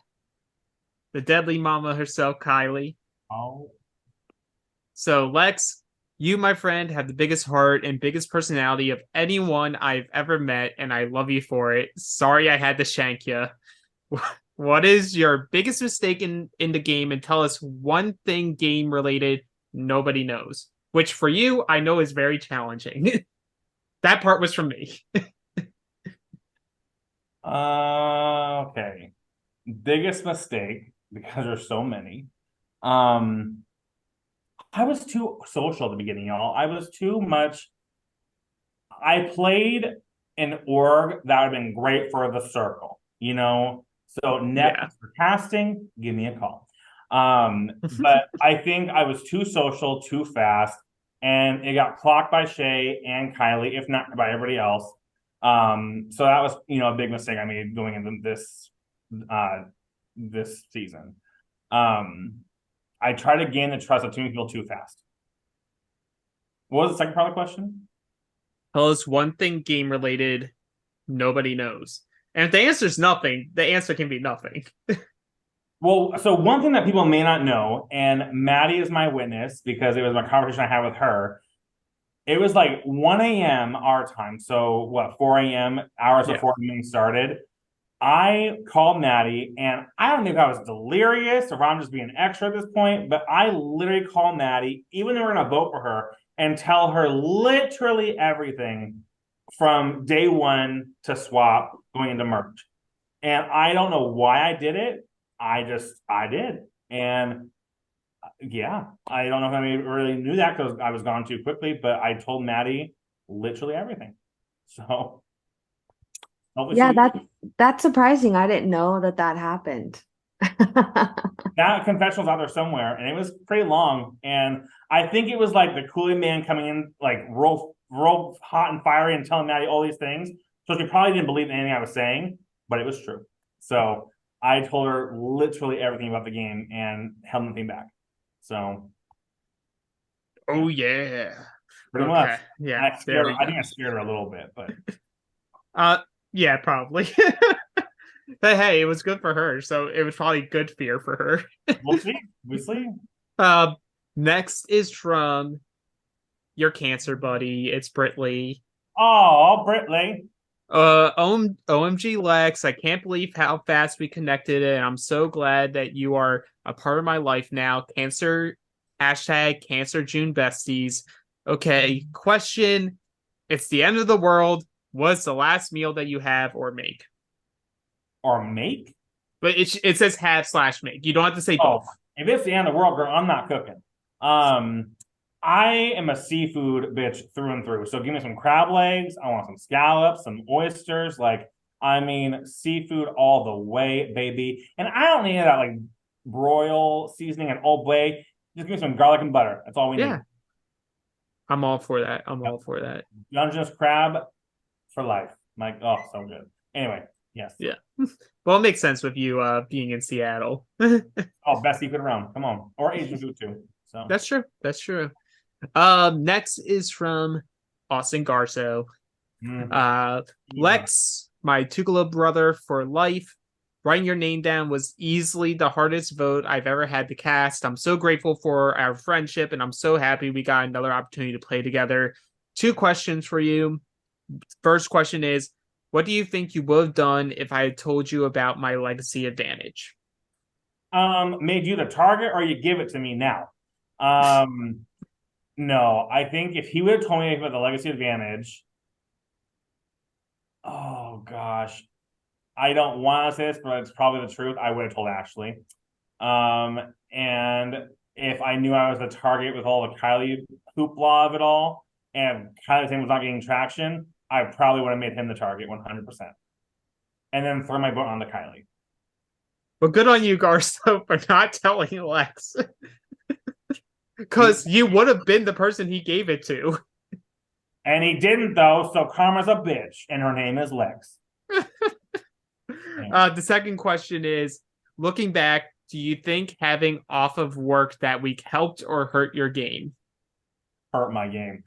the deadly mama herself, Kylie. Oh. So, Lex, you, my friend, have the biggest heart and biggest personality of anyone I've ever met, and I love you for it. Sorry I had to shank you. What is your biggest mistake in the game? And tell us one thing game-related nobody knows. Which, for you, I know is very challenging. That part was from me. Okay. Biggest mistake, because there's so many. I was too social at the beginning, y'all. I was too much. I played an org that would have been great for the circle, So next for casting, give me a call. But I think I was too social, too fast, and it got clocked by Shea and Kylie, if not by everybody else. So that was, a big mistake I made going into this season. I tried to gain the trust of too many people too fast. What was the second part of the question? Tell us one thing game related nobody knows. And if the answer is nothing, the answer can be nothing. Well, so one thing that people may not know, and Maddie is my witness because it was my conversation I had with her. It was 1 a.m. our time. So 4 a.m. hours before the meeting started. I called Maddie, and I don't know if I was delirious or if I'm just being extra at this point, but I literally called Maddie, even though we're going to vote for her, and tell her literally everything from day one to swap going into merge. And I don't know why I did it. I did. And yeah, I don't know if I really knew that because I was gone too quickly, but I told Maddie literally everything. So yeah, that's surprising. I didn't know that happened. That confessional's out there somewhere, and it was pretty long. And I think it was like the Kool-Aid man coming in like real hot and fiery and telling Maddie all these things. So she probably didn't believe anything I was saying, but it was true. So I told her literally everything about the game and held nothing back. So oh yeah. Pretty much. Yeah. I think I scared her a little bit, but yeah, probably. But hey, it was good for her, so it was probably good fear for her. We'll see. Next is from your cancer buddy. It's Brittley. Oh, Brittley. OMG Lex, I can't believe how fast we connected, and I'm so glad that you are a part of my life now. Cancer June besties. Okay, question. It's the end of the world. What's the last meal that you have or make? Or make? But it says have/make. You don't have to say both. If it's the end of the world, girl, I'm not cooking. I am a seafood bitch through and through. So give me some crab legs. I want some scallops, some oysters. Like, I mean, seafood all the way, baby. And I don't need that like broil seasoning and Old Bay. Just give me some garlic and butter. That's all we need. I'm all for that. All for that. Dungeness crab for life. Like, oh, so good. Anyway, yes. Yeah. Well, it makes sense with you being in Seattle. Best seafood around. Come on. Or Asian food too. So That's true. Next is from Austin Garsow. Lex, my Tugela brother for life. Writing your name down was easily the hardest vote I've ever had to cast. I'm so grateful for our friendship, and I'm so happy we got another opportunity to play together. 2 questions for you. First question is, what do you think you would have done if I had told you about my legacy advantage? Made you the target, or you give it to me now? No, I think if he would have told me about the legacy advantage, oh gosh, I don't want to say this, but it's probably the truth. I would have told Ashley. And if I knew I was the target with all the Kylie hoopla of it all, and Kylie's name was not getting traction, I probably would have made him the target 100%. And then throw my vote on to Kylie. Well, good on you, Garsow, for not telling Lex. Because you would have been the person he gave it to. And he didn't, though, so karma's a bitch, and her name is Lex. The second question is, looking back, do you think having off of work that week helped or hurt your game? Hurt my game.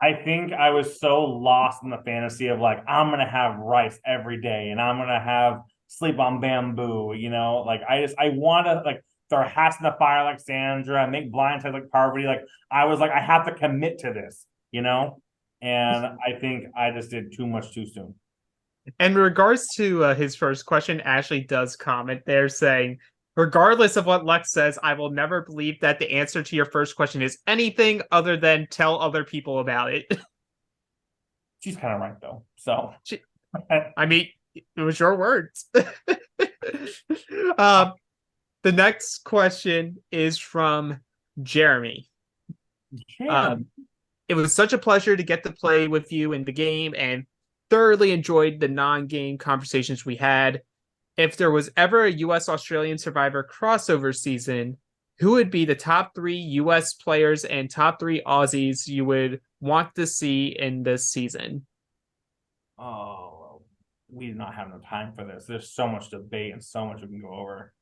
I think I was so lost in the fantasy of like, I'm going to have rice every day and I'm going to have sleep on bamboo, you know, like I want to like throw hats in the fire like Sandra, make blind sides like Parvati. Like I was like, I have to commit to this, you know? And I think I just did too much too soon. In regards to his first question, Ashley does comment there saying, regardless of what Lex says, I will never believe that the answer to your first question is anything other than tell other people about it. She's kind of right, though. So, I mean, it was your words. The next question is from Jeremy. It was such a pleasure to get to play with you in the game and thoroughly enjoyed the non-game conversations we had. If there was ever a U.S. Australian Survivor crossover season, who would be the top 3 U.S. players and top 3 Aussies you would want to see in this season? Oh, we do not have enough time for this. There's so much debate and so much we can go over.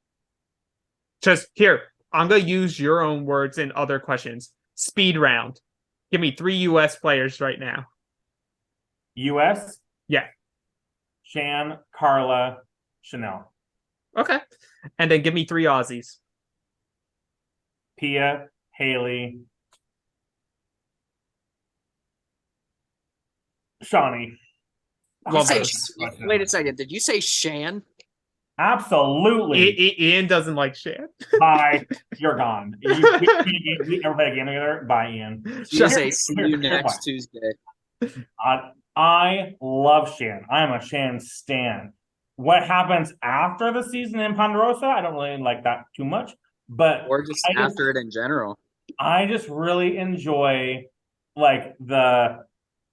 Just here, I'm going to use your own words in other questions. Speed round. Give me 3 U.S. players right now. U.S.? Yeah. Shan, Carla, Chanel. Okay. And then give me 3 Aussies. Pia, Haley, Shawnee. Wait a second. Did you say Shan? Absolutely. Ian doesn't like Shan. Bye. You're gone. You never play a game together. Bye, Ian. You say see you next Tuesday. I love Shan. I am a Shan stan. What happens after the season in Ponderosa, I don't really like that too much. But Or just after it in general. I just really enjoy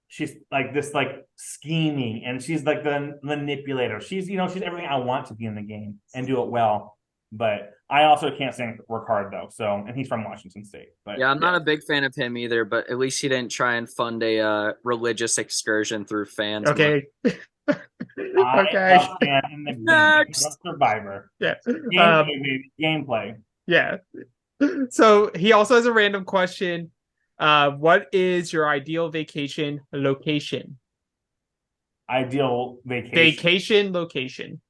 she's like this like scheming, and she's like the manipulator. She's she's everything I want to be in the game and do it well. But I also can't stand work hard though. So, and he's from Washington State. But yeah, I'm not a big fan of him either. But at least he didn't try and fund a religious excursion through fans. Okay. I love Shan in the game. Next. Survivor. Yeah. Gameplay. Yeah. So he also has a random question. What is your ideal vacation location? Ideal vacation. Vacation location.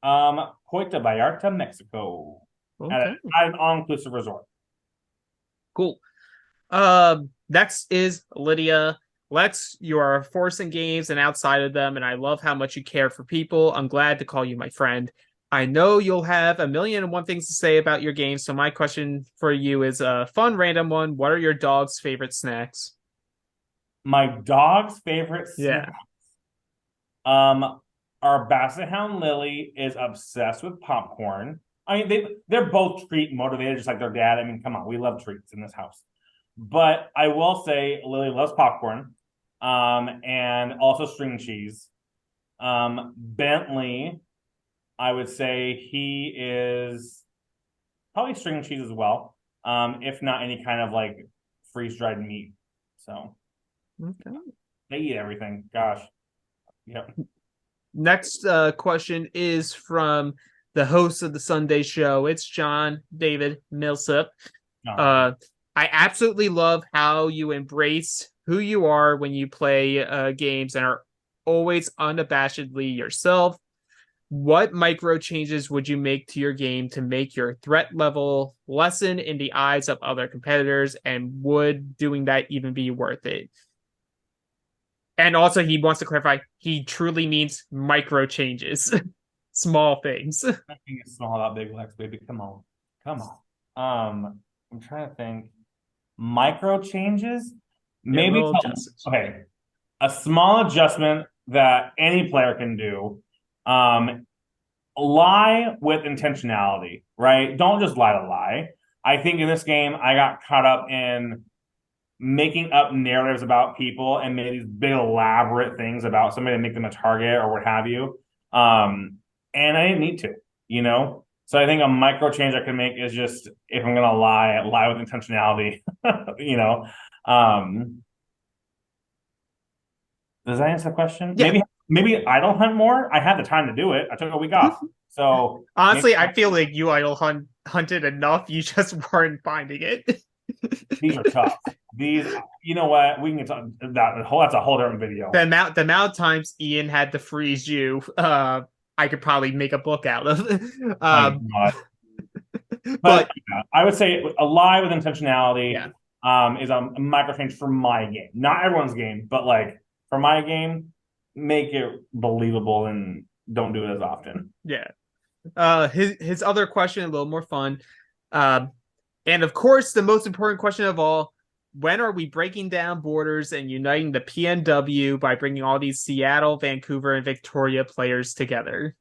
Puerto Vallarta, Mexico. Okay. At an all-inclusive resort. Cool. Next is Lydia. Lex, you are a force in games and outside of them, and I love how much you care for people. I'm glad to call you my friend. I know you'll have 1,000,001 things to say about your game, so my question for you is a fun random one. What are your dog's favorite snacks? My dog's favorite snacks? Yeah. Our Basset Hound Lily is obsessed with popcorn. I mean, they're both treat motivated, just like their dad. I mean, come on, we love treats in this house. But I will say Lily loves popcorn, and also string cheese. Bentley, I would say he is probably string cheese as well, if not any kind of like freeze-dried meat. So Okay. they eat everything. Gosh. Yep. Next question is from the host of the Sunday show. It's John David Millsip. I absolutely love how you embrace who you are when you play games and are always unabashedly yourself. What micro changes would you make to your game to make your threat level lessen in the eyes of other competitors, and would doing that even be worth it? And also, he wants to clarify, he truly means micro changes. Small things. Nothing is small about Big Lex, baby. Come on. I'm trying to think. Micro changes? Maybe okay. A small adjustment that any player can do. Lie with intentionality, right? Don't just lie to lie. I think in this game, I got caught up in making up narratives about people and made these big elaborate things about somebody to make them a target or what have you. And I didn't need to, So I think a micro change I can make is just, if I'm gonna lie with intentionality, Does that answer the question? Yeah. Maybe idle hunt more. I had the time to do it. I took a week off. So honestly, I feel like you idle hunted enough. You just weren't finding it. These are tough. These, you know what? We can get to that. That's a whole different video. The amount of times Ian had to freeze you, I could probably make a book out of. But yeah, I would say a lie with intentionality is a micro change for my game. Not everyone's game, but like for my game, make it believable and don't do it as often. Yeah. His other question, a little more fun. And of course, the most important question of all, when are we breaking down borders and uniting the PNW by bringing all these Seattle, Vancouver, and Victoria players together?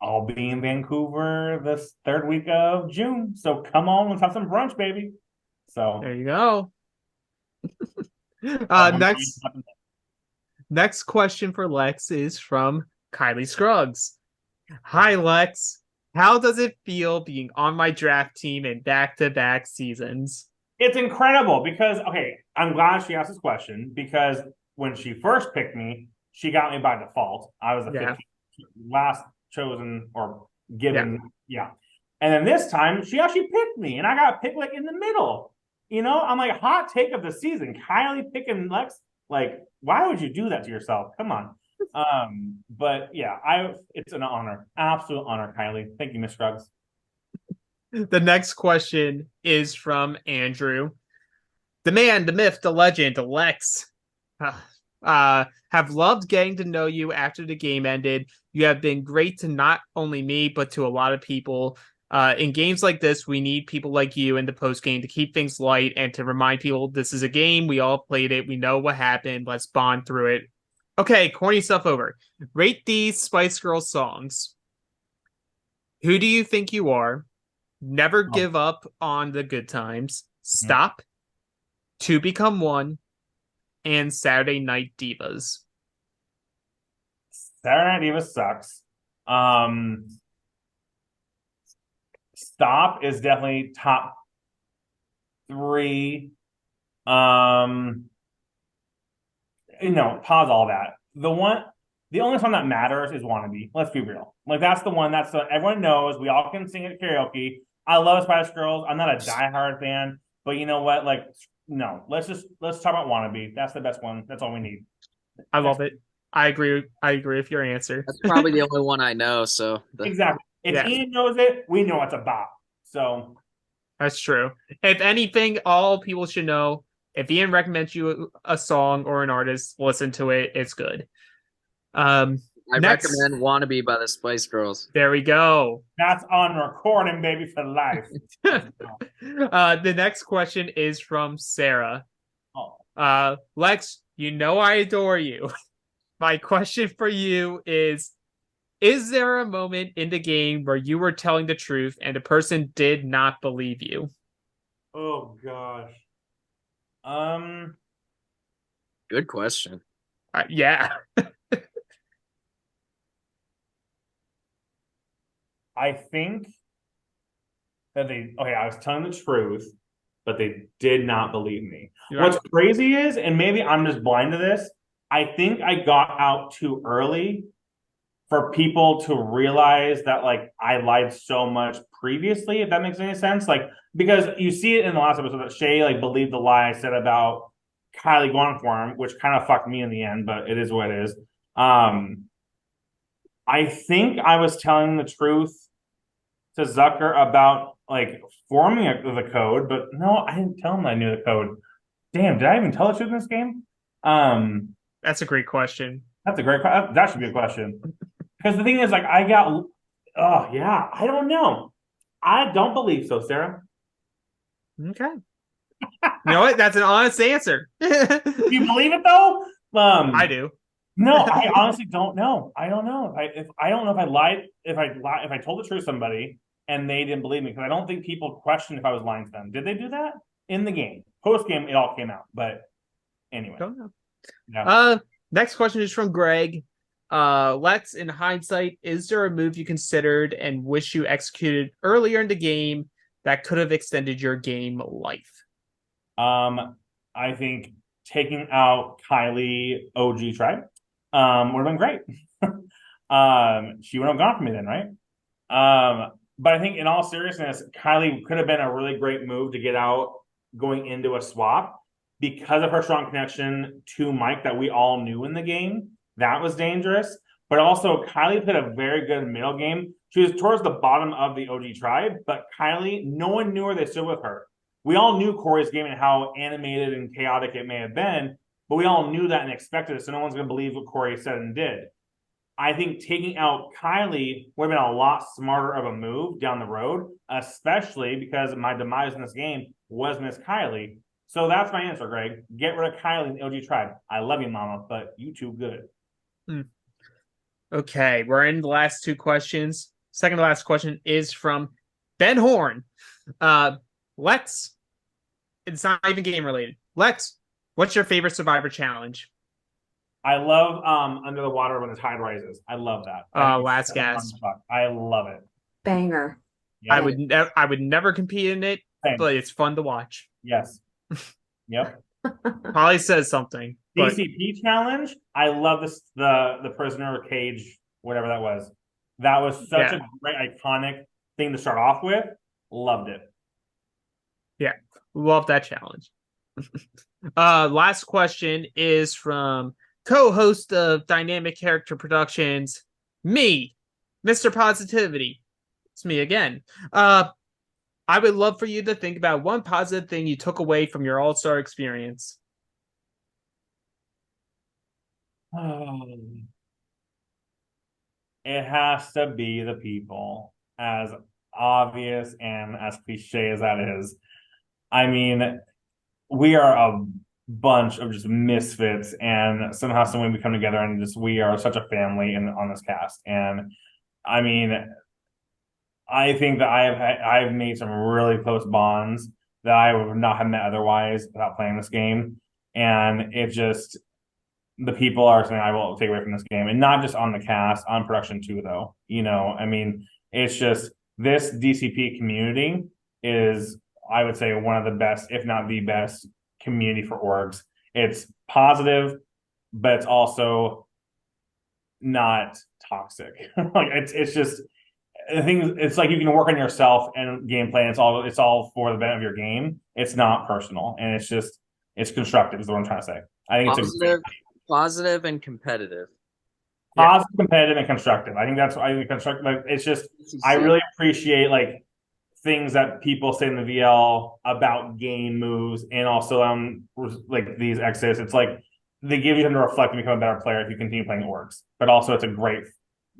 I'll be in Vancouver this third week of June. So come on, let's have some brunch, baby. So there you go. Next question for Lex is from Kylie Scruggs. Hi, Lex. How does it feel being on my draft team in back-to-back seasons? It's incredible because, okay, I'm glad she asked this question because when she first picked me, she got me by default. I was the 15th last chosen or given. Yeah. And then this time, she actually picked me, and I got picked like in the middle. I'm like, hot take of the season. Kylie picking Lex. Like, why would you do that to yourself? Come on. But yeah, it's an honor, absolute honor, Kylie. Thank you, Miss Scruggs. The next question is from Andrew. The man, the myth, the legend, Lex. Have loved getting to know you after the game ended. You have been great to not only me, but to a lot of people. In games like this, we need people like you in the post game to keep things light and to remind people this is a game. We all played it. We know what happened. Let's bond through it. Okay, corny stuff over. Rate these Spice Girls songs. Who Do You Think You Are? Never Give Up on the Good Times. Stop. To Become One. And Saturday Night Divas. Saturday Night Divas sucks. Stop is definitely top 3. Pause all that. The only song that matters is Wannabe. Let's be real. Like, that's the one everyone knows. We all can sing it karaoke. I love Spice Girls. I'm not a diehard fan, but you know what? Like, no, let's talk about Wannabe. That's the best one. That's all we need. I love it. I agree with your answer. That's probably the only one I know. So exactly. If Ian knows it, we know it's a bop. So that's true. If anything, all people should know, if Ian recommends you a song or an artist, listen to it. It's good. I recommend Wannabe by the Spice Girls. There we go. That's on recording, baby, for life. The next question is from Sarah. Lex, I adore you. My question for you is there a moment in the game where you were telling the truth and the person did not believe you? Oh, gosh. Good question. Yeah. I think that I was telling the truth, but they did not believe me. What's crazy is, and maybe I'm just blind to this, I think I got out too early for people to realize that, like, I lied so much previously, if that makes any sense. Like, because you see it in the last episode that Shea, like, believed the lie I said about Kylie going for him, which kind of fucked me in the end, but it is what it is. I think I was telling the truth to Zucker about, like, forming the code, but no, I didn't tell him I knew the code. Damn, did I even tell the truth in this game? That's a great question. That should be a question. Because the thing is, like, I don't know. I don't believe so, Sarah. Okay. You know what? That's an honest answer. Do you believe it, though? I do. No, I honestly don't know. I don't know. I don't know if I lied, if I told the truth to somebody and they didn't believe me, because I don't think people questioned if I was lying to them. Did they do that in the game? Post game, it all came out. But anyway. Don't know. Yeah. Next question is from Greg. Lex, in hindsight, is there a move you considered and wish you executed earlier in the game that could have extended your game life? I think taking out Kylie OG Tribe would have been great. She would have gone for me then, right? But I think in all seriousness, Kylie could have been a really great move to get out going into a swap because of her strong connection to Mike that we all knew in the game. That was dangerous. But also, Kylie played a very good middle game. She was towards the bottom of the OG Tribe, but Kylie, no one knew where they stood with her. We all knew Corey's game and how animated and chaotic it may have been, but we all knew that and expected it, so no one's going to believe what Corey said and did. I think taking out Kylie would have been a lot smarter of a move down the road, especially because my demise in this game was Miss Kylie. So that's my answer, Greg. Get rid of Kylie and the OG Tribe. I love you, Mama, but you too good. Okay, we're in the last two questions. Second to last question is from Ben Horn. Lex, it's not even game related. Lex, what's your favorite Survivor challenge? I love Under the Water when the tide rises. I love that. Last gasp. I love it. Banger. Yeah. I would never compete in it, but it's fun to watch. Yes. Yep. Probably says something. DCP challenge. I love this the prisoner cage, whatever that was. That was such a great iconic thing to start off with. Loved it. Yeah, love that challenge. Last question is from co-host of Dynamic Character Productions, me, Mr. Positivity. It's me again. I would love for you to think about one positive thing you took away from your All-Star experience. It has to be the people, as obvious and as cliche as that is, I mean, we are a bunch of just misfits, and somehow, some way, we come together, and just we are such a family on this cast. And I mean, I think that I've made some really close bonds that I would not have met otherwise without playing this game. And it just, the people are something I will take away from this game, and not just on the cast, on production too, though. I mean, it's just this DCP community is, I would say, one of the best, if not the best, community for orgs. It's positive, but it's also not toxic. Like it's just the thing. It's like you can work on yourself and gameplay. And it's all for the benefit of your game. It's not personal, and it's constructive. Is what I'm trying to say. I think positive and competitive. Positive, competitive, and constructive. I think constructive. Like, it's just I really appreciate like things that people say in the VL about game moves, and also like these exits. It's like they give you time to reflect and become a better player if you continue playing orgs. But also, it's a great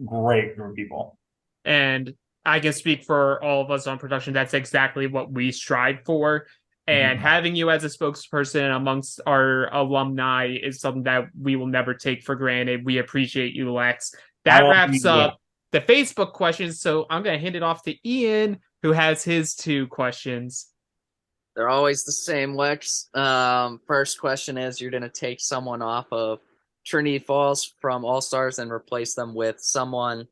group of people. And I can speak for all of us on production. That's exactly what we strive for. And having you as a spokesperson amongst our alumni is something that we will never take for granted. We appreciate you, Lex. That wraps up the Facebook questions. So I'm going to hand it off to Ian, who has his 2 questions. They're always the same, Lex. First question is, you're going to take someone off of Trinity Falls from All-Stars and replace them with someone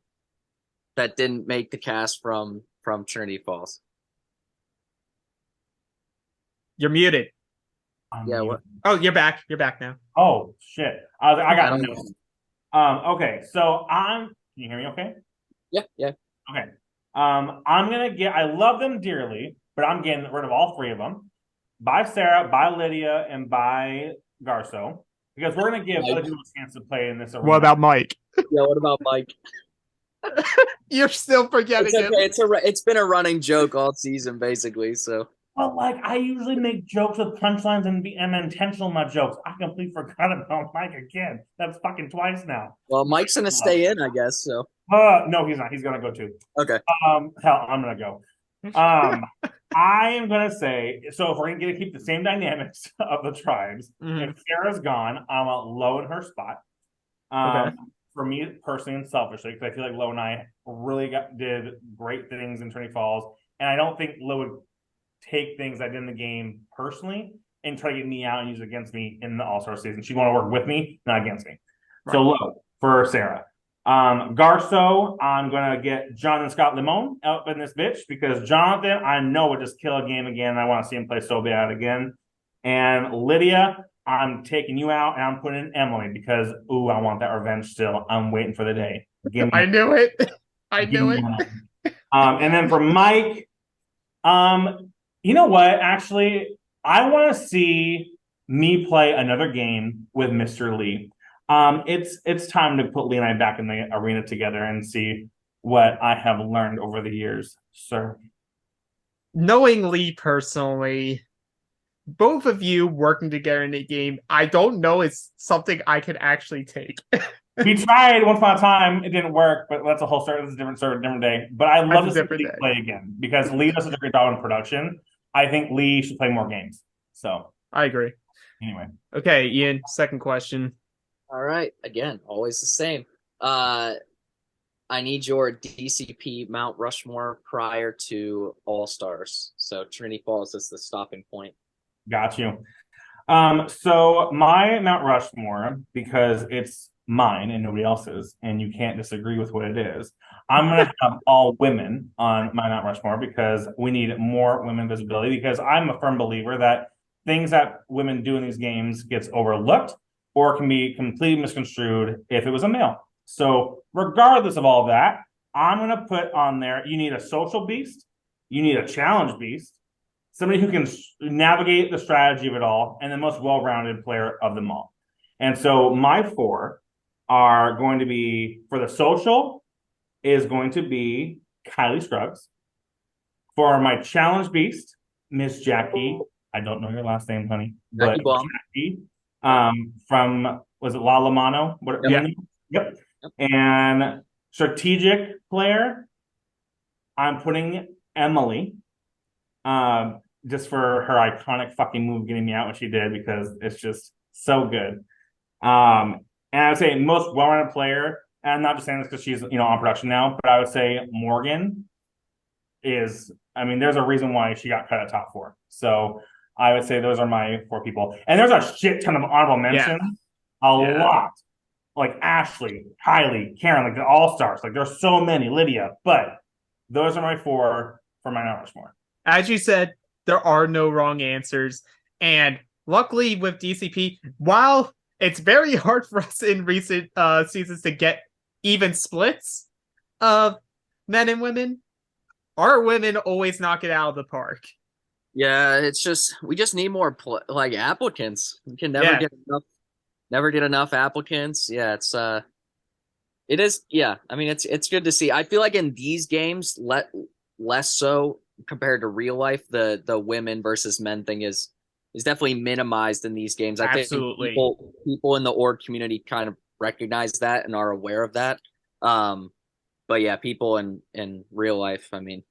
that didn't make the cast from Trinity Falls. You're muted. Yeah. What? Oh, you're back. You're back now. Oh shit! I got notes. Okay. So can you hear me? Okay. Yeah. Okay. I'm gonna get. I love them dearly, but I'm getting rid of all 3 of them. By Sarah, by Lydia, and by Garsow, because we're gonna give other people a chance to play in this arena. What about Mike? Yeah. What about Mike? You're still forgetting him. It's been a running joke all season, basically. So. But like, I usually make jokes with punchlines and am intentional in my jokes. I completely forgot about Mike again. That's fucking twice now. Well, Mike's gonna stay in, I guess. So. No, he's not. He's gonna go too. Okay. Hell, I'm gonna go. I am gonna say, so if we're gonna keep the same dynamics of the tribes, if Sarah's gone, I want Lo in her spot. Okay. For me personally and selfishly, because I feel like Lo and I really did great things in Trinity Falls, and I don't think Lo would take things I did in the game personally and try to get me out and use it against me in the All-Star season. She'd want to work with me, not against me. Right. So Lo for Sarah. Garsow, I'm gonna get Jonathan Scott Limon out in this bitch, because Jonathan, I know, would just kill a game again, and I want to see him play so bad again. And Lydia, I'm taking you out, and I'm putting in Emily, because I want that revenge still. I'm waiting for the day. I knew it. I knew it. And then for Mike, you know what? Actually, I want to see me play another game with Mr. Lee. It's time to put Lee and I back in the arena together and see what I have learned over the years, sir. Knowing Lee personally, both of you working together in a game, I don't know it's something I could actually take. We tried once upon a time, it didn't work, but that's a whole story. This is a different day. But I love to see Lee play again, because Lee does such a great job in production. I think Lee should play more games. So I agree. Anyway. Okay, Ian, second question. All right. Again, always the same. I need your DCP Mount Rushmore prior to All-Stars. So Trinity Falls is the stopping point. Got you. So my Mount Rushmore, because it's mine and nobody else's, and you can't disagree with what it is, I'm going to have all women on my Mount Rushmore, because we need more women visibility, because I'm a firm believer that things that women do in these games gets overlooked or can be completely misconstrued if it was a male. So regardless of all that, I'm going to put on there, you need a social beast, you need a challenge beast, somebody who can navigate the strategy of it all, and the most well-rounded player of them all. And so my 4 are going to be, for the social, is going to be Kylie Scruggs. For my challenge beast, Miss Jackie, I don't know your last name, honey, but Jackie, from, was it La Lamano? Yep. And strategic player, I'm putting Emily, just for her iconic fucking move getting me out when she did, because it's just so good. And I would say most well-rounded player, and I'm not just saying this because she's on production now, but I would say Morgan is. I mean, there's a reason why she got cut at top 4. So I would say those are my 4 people, and there's a shit ton of honorable mentions, lot. Like Ashley, Kylie, Karen, like the all-stars. Like there's so many, Lydia, but those are my 4 for my Mount Rushmore. As you said, there are no wrong answers. And luckily with DCP, while it's very hard for us in recent seasons to get even splits of men and women, our women always knock it out of the park. Yeah, it's just we just need more applicants. We can never get enough applicants. Yeah, it is. Yeah, I mean it's good to see. I feel like in these games, less so compared to real life, the women versus men thing is definitely minimized in these games. I Absolutely. think people in the org community kind of recognize that and are aware of that. But yeah, people in real life, I mean.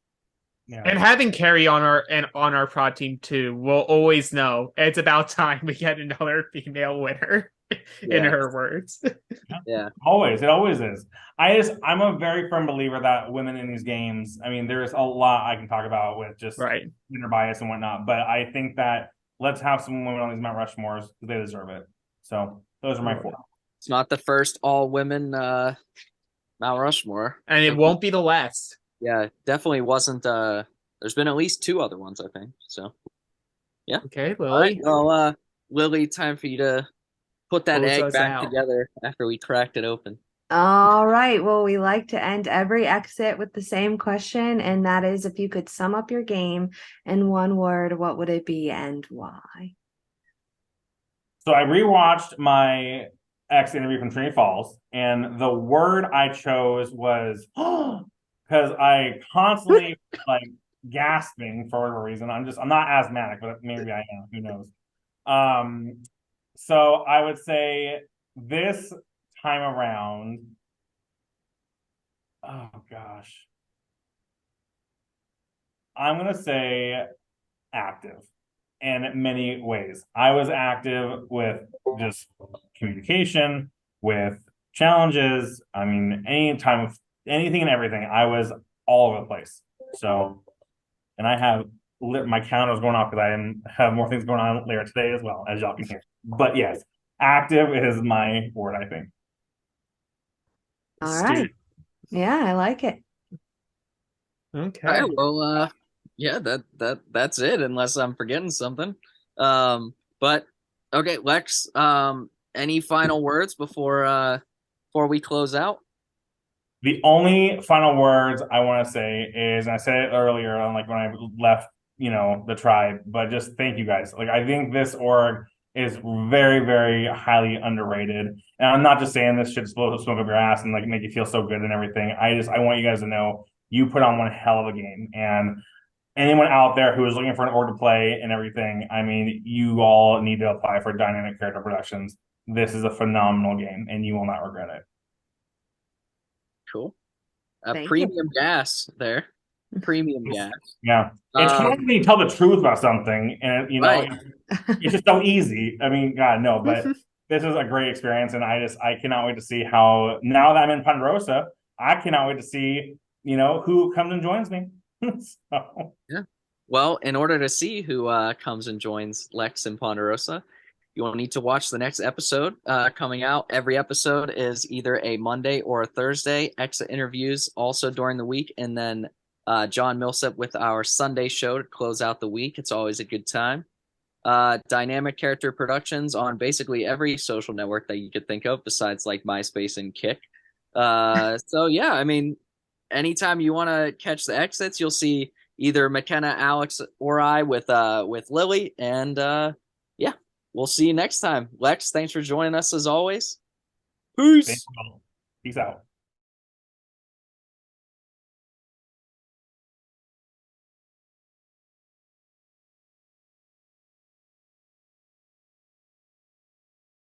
Yeah. And having Carrie on our prod team too, we'll always know it's about time we get another female winner. In her words. Yeah. It always is. I'm a very firm believer that women in these games, I mean, there's a lot I can talk about with just gender bias and whatnot, but I think that let's have some women on these Mount Rushmores because they deserve it. So those are my 4. It's not the first all women Mount Rushmore. And it won't be the last. Yeah, definitely wasn't. There's been at least 2 other ones, I think. So, yeah. Okay, Lily. All right, well, Lily, time for you to put that egg back together after we cracked it open. All right. Well, we like to end every exit with the same question, and that is, if you could sum up your game in 1 word, what would it be and why? So I rewatched my ex interview from Trinity Falls, and the word I chose was because I constantly gasping for whatever reason. I'm not asthmatic, but maybe I am. Who knows? So I would say this time around, oh gosh, I'm gonna say active in many ways. I was active with just communication, with challenges. I mean, anytime with anything and everything, I was all over the place. So, and I have my calendar was going off because I have more things going on later today as well, as y'all can hear. But yes, active is my word, I think. All right. Yeah, I like it. Okay. All right, well, yeah, that's it, unless I'm forgetting something. But okay, Lex, any final words before we close out? The only final words I want to say is, and I said it earlier, when I left, the tribe, but just thank you guys. I think this org is very, very highly underrated. And I'm not just saying this shit to blow smoke up your ass and make you feel so good and everything. I want you guys to know you put on one hell of a game. And anyone out there who is looking for an org to play and everything, I mean, you all need to apply for Dynamic Character Productions. This is a phenomenal game, and you will not regret it. Cool. Premium gas there. Premium gas. Yeah. It's hard when you tell the truth about something, and it's just so easy. I mean, God, no, but this is a great experience, and I cannot wait to see how, now that I'm in Ponderosa, I cannot wait to see, who comes and joins me. So. Yeah. Well, in order to see who comes and joins Lex in Ponderosa, you will need to watch the next episode coming out. Every episode is either a Monday or a Thursday. Exit interviews also during the week, and then John Millsip with our Sunday show to close out the week. It's always a good time. Dynamic Character Productions on basically every social network that you could think of besides MySpace and Kick. So yeah, I mean, anytime you want to catch the exits, you'll see either McKenna, Alex, or I with Lily, and yeah, we'll see you next time. Lex, thanks for joining us as always. Peace. Peace out.